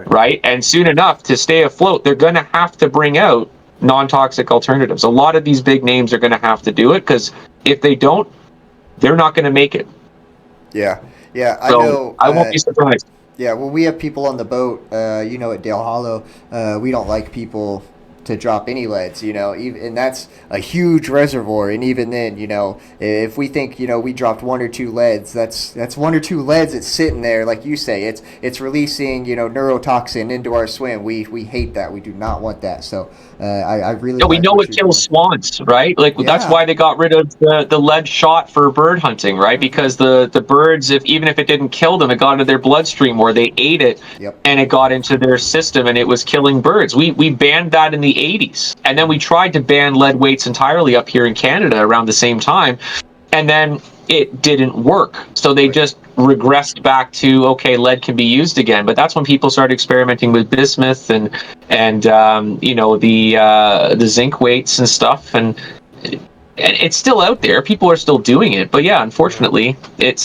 right? And soon enough, to stay afloat, they're going to have to bring out non-toxic alternatives. A lot of these big names are going to have to do it, because if they don't, they're not going to make it. Yeah, I So know. I won't be surprised. Yeah, well, we have people on the boat, at Dale Hollow. We don't like people to drop any leads, and that's a huge reservoir. And even then, if we think, we dropped 1 or 2 leads, that's 1 or 2 leads that's sitting there, like you say, it's releasing, neurotoxin into our swim. We hate that. We do not want that. So I really. We know it kills swans, right? That's why they got rid of the lead shot for bird hunting, right? Because the birds, even if it didn't kill them, it got into their bloodstream, or they ate it, and it got into their system, and it was killing birds. We banned that in the 80s, and then we tried to ban lead weights entirely up here in Canada around the same time, and then it didn't work. So they just regressed back to, okay, lead can be used again. But that's when people started experimenting with bismuth and the zinc weights and stuff, and it's still out there. People are still doing it, but yeah, unfortunately, it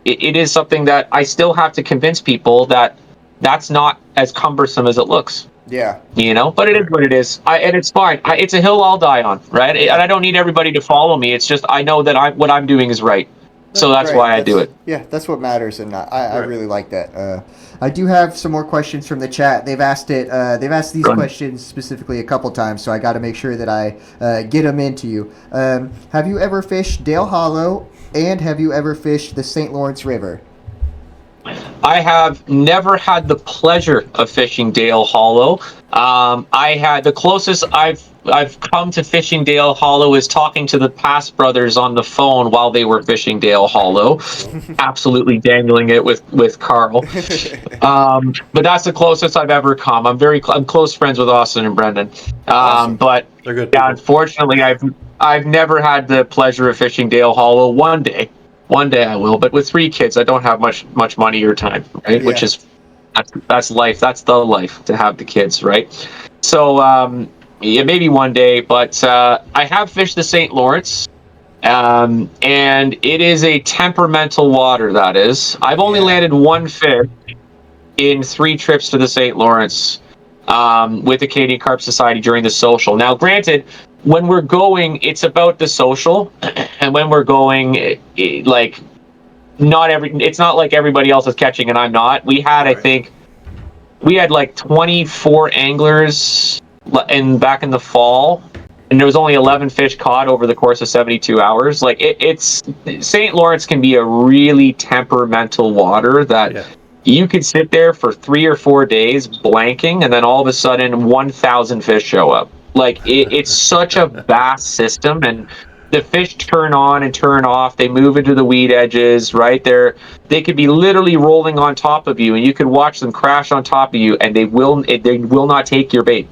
is something that I still have to convince people that that's not as cumbersome as it looks. Yeah. But it is what it is. And it's fine. It's a hill I'll die on, right? And I don't need everybody to follow me. It's just I know that what I'm doing is right. So that's why I do it. Yeah, that's what matters, and I really like that. I do have some more questions from the chat. They've asked these questions specifically a couple times, so I got to make sure that I get them into you. Have you ever fished Dale Hollow, and have you ever fished the St. Lawrence River? I have never had the pleasure of fishing Dale Hollow. I had the closest I've come to fishing Dale Hollow is talking to the Pass brothers on the phone while they were fishing Dale Hollow, absolutely dangling it with Carl. But that's the closest I've ever come. I'm close friends with Austin and Brendan. Awesome. But They're good yeah, people. unfortunately, I've never had the pleasure of fishing Dale Hollow. One day I will, but with 3 kids, I don't have much money or time, right? Yeah. Which is that's life. That's the life, to have the kids, right? So yeah, maybe one day. But I have fished the St. Lawrence, and it is a temperamental water. That is, I've only landed 1 fish in 3 trips to the St. Lawrence with the Canadian Carp Society during the social. Now, granted, when we're going, it's about the social, and when we're going, it's not like everybody else is catching and I'm not. We had, I think, like 24 anglers back in the fall, and there was only 11 fish caught over the course of 72 hours. It's St. Lawrence can be a really temperamental water that you could sit there for 3 or 4 days blanking, and then all of a sudden 1,000 fish show up. It's such a vast system, and the fish turn on and turn off. They move into the weed edges, right? They could be literally rolling on top of you, and you could watch them crash on top of you, and they will not take your bait,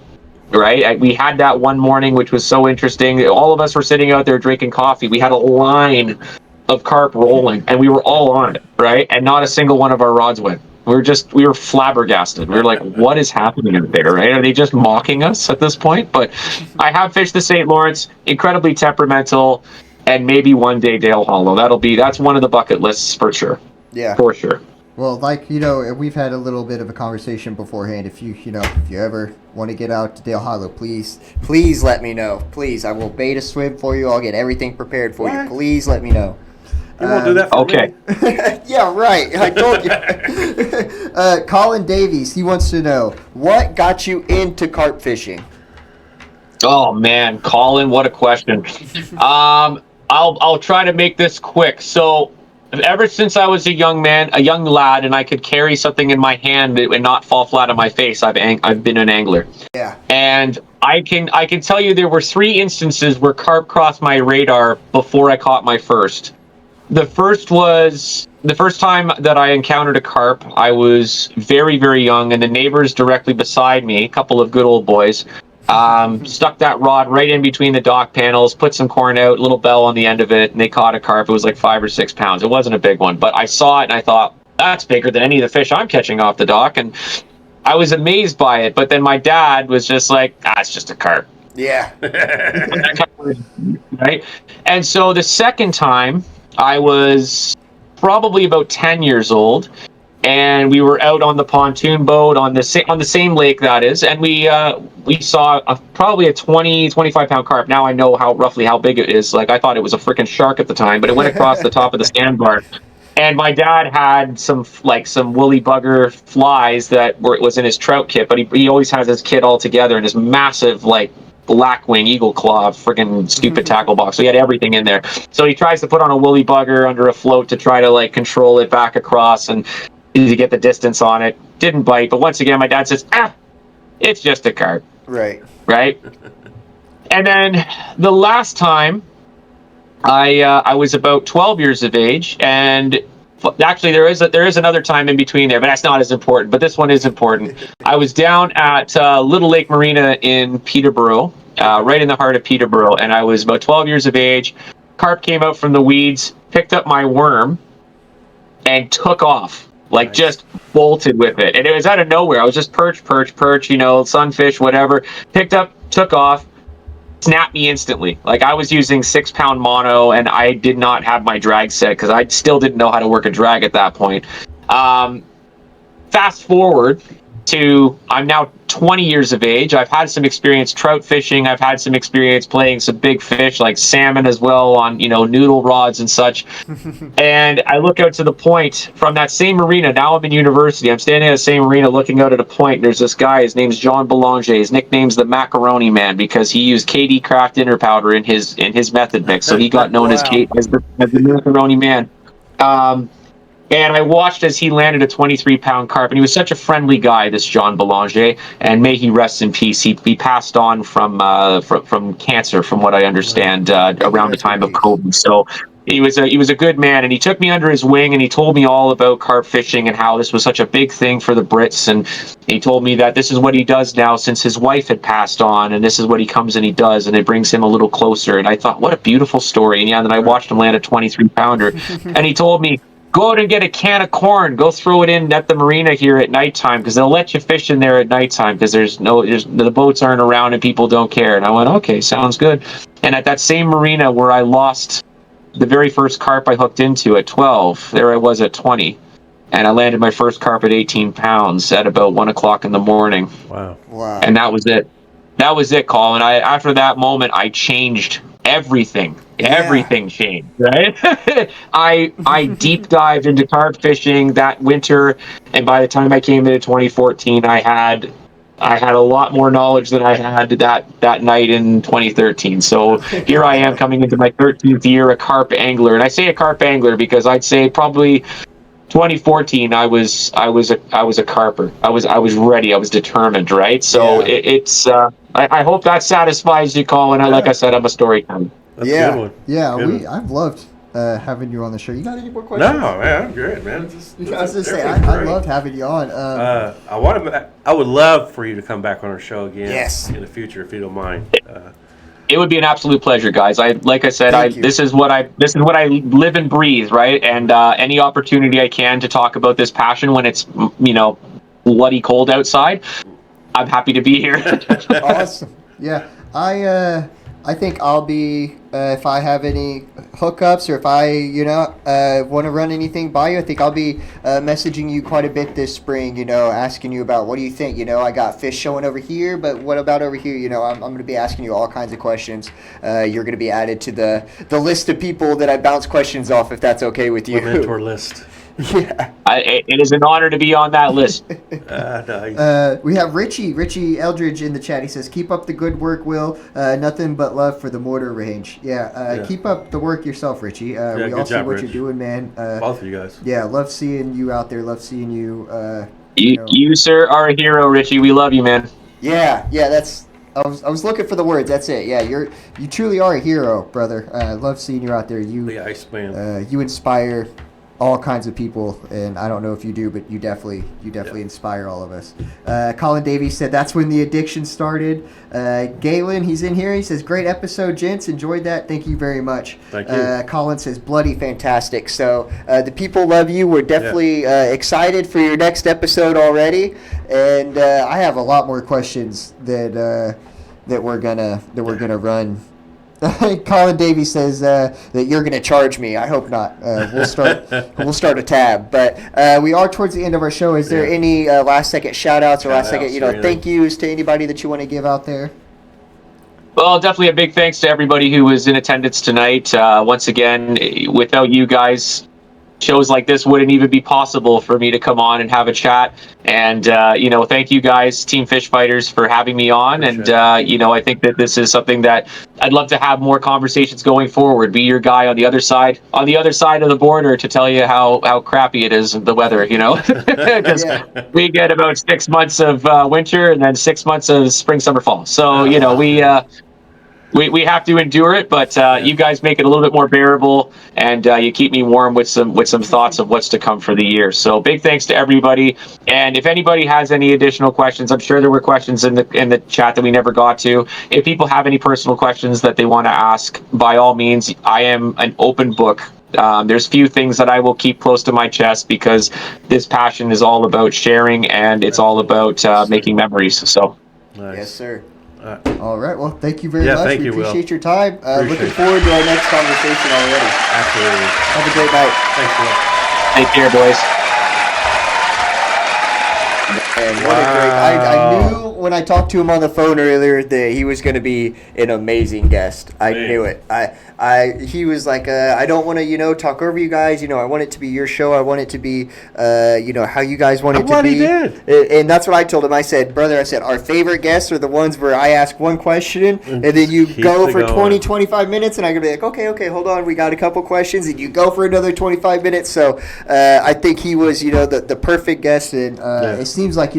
right? We had that one morning, which was so interesting. All of us were sitting out there drinking coffee. We had a line of carp rolling, and we were all on it, right? And not a single one of our rods went. We were flabbergasted. We were like, what is happening out there, right? Are they just mocking us at this point? But I have fished the St. Lawrence, incredibly temperamental, and maybe one day Dale Hollow. That's one of the bucket lists for sure. Yeah. For sure. Well, we've had a little bit of a conversation beforehand. If you ever want to get out to Dale Hollow, please let me know. Please, I will bait a swim for you. I'll get everything prepared for you. Please let me know. You won't do that for me. Yeah, right. I told you. Colin Davies, he wants to know, what got you into carp fishing? Oh man, Colin, what a question. I'll try to make this quick. So, ever since I was a young lad, and I could carry something in my hand and not fall flat on my face, I've been an angler. Yeah. And I can tell you there were 3 instances where carp crossed my radar before I caught my first. The first was the first time that I encountered a carp. I was very, very young, and the neighbors directly beside me, a couple of good old boys, stuck that rod right in between the dock panels, put some corn out, little bell on the end of it, and they caught a carp. It was like 5 or 6 pounds. It wasn't a big one, but I saw it and I thought, that's bigger than any of the fish I'm catching off the dock, and I was amazed by it. But then my dad was just like, it's just a carp. Yeah. Right? And so the second time, I was probably about 10 years old, and we were out on the pontoon boat on the same lake, that is, and we saw probably a 25 pound carp. Now I know roughly how big it is. Like, I thought it was a freaking shark at the time, but it went across the top of the sandbar. And my dad had some woolly bugger flies was in his trout kit, but he always has his kit all together in his massive, like, blackwing eagle claw freaking stupid tackle box. So he had everything in there. So he tries to put on a woolly bugger under a float to try to, like, control it back across and to get the distance on it. Didn't bite, but once again my dad says, it's just a carp. Right. And then the last time I was about 12 years of age, and actually there is another time in between there, but that's not as important, but this one is important. I was down at Little Lake Marina in Peterborough, right in the heart of Peterborough, and I was about 12 years of age. Carp came out from the weeds, picked up my worm, and took off. Like, just bolted with it. And it was out of nowhere. I was just perch, sunfish, whatever. Picked up, took off, snapped me instantly. Like, I was using 6 pound mono, and I did not have my drag set because I still didn't know how to work a drag at that point. Fast forward to, I'm now 20 years of age. I've had some experience trout fishing. I've had some experience playing some big fish like salmon as well on, noodle rods and such. And I look out to the point from that same marina. Now I'm in university. I'm standing at the same marina looking out at a point. And there's this guy. His name's John Belanger. His nickname's the Macaroni Man because he used KD Craft Inner Powder in his method mix. So he got known as the Macaroni Man. And I watched as he landed a 23 pound carp, and he was such a friendly guy, this John Belanger, and may he rest in peace. He passed on from cancer, from what I understand, around the time of COVID. So he was a good man, and he took me under his wing, and he told me all about carp fishing and how this was such a big thing for the Brits. And he told me that this is what he does now since his wife had passed on, and this is what he comes and he does, and it brings him a little closer. And I thought, what a beautiful story. And then I watched him land a 23 pounder, and he told me, go out and get a can of corn. Go throw it in at the marina here at nighttime because they'll let you fish in there at nighttime because the boats aren't around and people don't care. And I went, okay, sounds good. And at that same marina where I lost the very first carp I hooked into at 12, there I was at 20. And I landed my first carp at 18 pounds at about 1 o'clock in the morning. Wow. And that was it. That was it, Colin. After that moment, I changed everything. Yeah. Everything changed, right? I deep dived into carp fishing that winter, and by the time I came into 2014, I had a lot more knowledge than I had that night in 2013. So here I am coming into my 13th year a carp angler, and I say a carp angler because I'd say probably 2014 I was a carper. I was ready. I was determined, right? So I hope that satisfies you, Colin. Like I said, I'm a storyteller. That's a good one. Yeah, I've loved having you on the show. You got any more questions? No, man, I'm great, man. I was just saying, I loved having you on. I would love for you to come back on our show again. Yes. In the future, if you don't mind. It would be an absolute pleasure, guys. This is what I live and breathe, right? And any opportunity I can to talk about this passion when it's bloody cold outside, I'm happy to be here. Awesome. Yeah, I think I'll be if I have any hookups or if I want to run anything by you, I think I'll be messaging you quite a bit this spring. Asking you about what do you think. I got fish showing over here, but what about over here? I'm going to be asking you all kinds of questions. You're going to be added to the list of people that I bounce questions off, if that's okay with you. The mentor list. Yeah. It is an honor to be on that list. Nice. We have Richie Eldridge in the chat. He says, keep up the good work, Will. Nothing but love for the mortar range. Yeah. Keep up the work yourself, Richie. We all see what you're doing, man. Both of you guys. Yeah, love seeing you out there. Love seeing you. You, sir, are a hero, Richie. We love you, man. Yeah, that's... I was looking for the words. That's it. Yeah, you truly are a hero, brother. Love seeing you out there. The Iceman. You inspire all kinds of people, and I don't know if you do, but you definitely inspire all of us. Colin Davies said that's when the addiction started. Galen, he's in here. He says, great episode, gents. Enjoyed that. Thank you very much. Thank you. Colin says, bloody fantastic. So the people love you. We're definitely excited for your next episode already, and I have a lot more questions that we're gonna run Colin Davies says that you're going to charge me. I hope not. We'll start a tab. But we are towards the end of our show. Is there any last second shout outs or last second thank yous to anybody that you want to give out there? Well, definitely a big thanks to everybody who was in attendance tonight. Once again, without you guys, shows like this wouldn't even be possible for me to come on and have a chat. And, thank you guys, Team Fish Fighters, for having me on. And, I think that this is something that I'd love to have more conversations going forward. Be your guy on the other side of the border to tell you how crappy it is, the weather, because we get about 6 months of winter and then 6 months of spring, summer, fall. So, we have to endure it, but you guys make it a little bit more bearable, and you keep me warm with some thoughts of what's to come for the year. So big thanks to everybody. And if anybody has any additional questions, I'm sure there were questions in the chat that we never got to. If people have any personal questions that they want to ask, by all means, I am an open book. There's few things that I will keep close to my chest because this passion is all about sharing, and it's all about making memories. So, nice. Yes, sir. All right. Well, thank you very much. Thank you, appreciate Will. your time. Looking forward to our next conversation already. Absolutely. Have a great night. Thanks, Will. Take care, boys. And what a great! I knew when I talked to him on the phone earlier that he was going to be an amazing guest. I knew it. He was like, I don't want to, talk over you guys. I want it to be your show. I want it to be, how you guys want it to be. He did. And that's what I told him. I said, brother, our favorite guests are the ones where I ask one question and then you go for 20, 25 minutes, and I'm gonna be like, okay, hold on, we got a couple questions, and you go for another 25 minutes. So I think he was, the perfect guest, and it seems like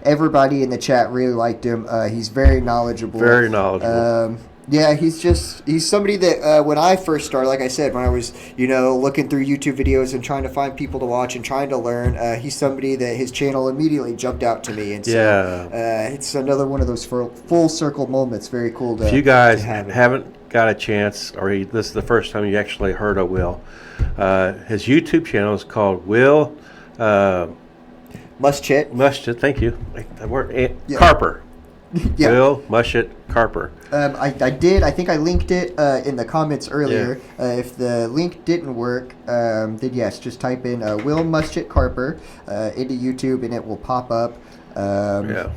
everybody in the chat really liked him. He's very knowledgeable. Very knowledgeable. Yeah, he's somebody that when I first started, like I said, when I was looking through YouTube videos and trying to find people to watch and trying to learn, he's somebody that his channel immediately jumped out to me, and so it's another one of those full circle moments. Very cool to. If you guys have haven't got a chance, or this is the first time you actually heard of Will, his YouTube channel is called Will Muschett. Thank you. Carper. Yeah. Will Muschett Carper. I did. I think I linked it in the comments earlier. If the link didn't work, then yes, just type in Will Muschett Carper into YouTube, and it will pop up.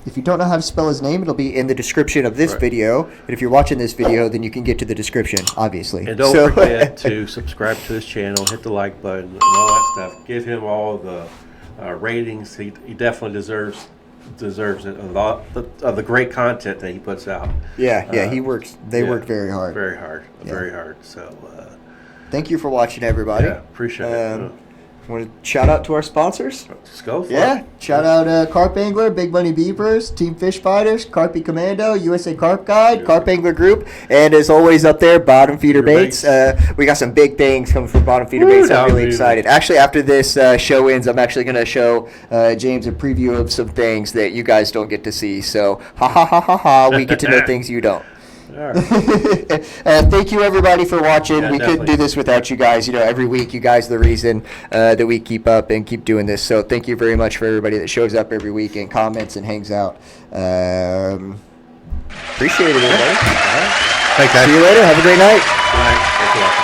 If you don't know how to spell his name, it'll be in the description of this video. And if you're watching this video, then you can get to the description, obviously. And don't forget to subscribe to his channel, hit the like button, and all that stuff. Give him all the ratings. He definitely deserves it, of the great content that he puts out. He works. They work very hard. Very hard. So thank you for watching, everybody. Appreciate it. Want to shout out to our sponsors? Let's go for it. Shout out Carp Angler, Big Money Beavers, Team Fish Fighters, Carpy Commando, USA CARP Guide, Carp Angler Group, and as always up there, Bottom Feeder Baits. We got some big things coming from Bottom Feeder Baits. I'm really excited. Actually, after this show ends, I'm actually going to show James a preview of some things that you guys don't get to see. So, we get to know things you don't. All right. Thank you, everybody, for watching. We couldn't do this without you guys. Every week, you guys are the reason that we keep up and keep doing this. So thank you very much for everybody that shows up every week and comments and hangs out. Appreciate it, everybody. Thanks, guys. See you later. Have a great night. All right. Thanks a lot.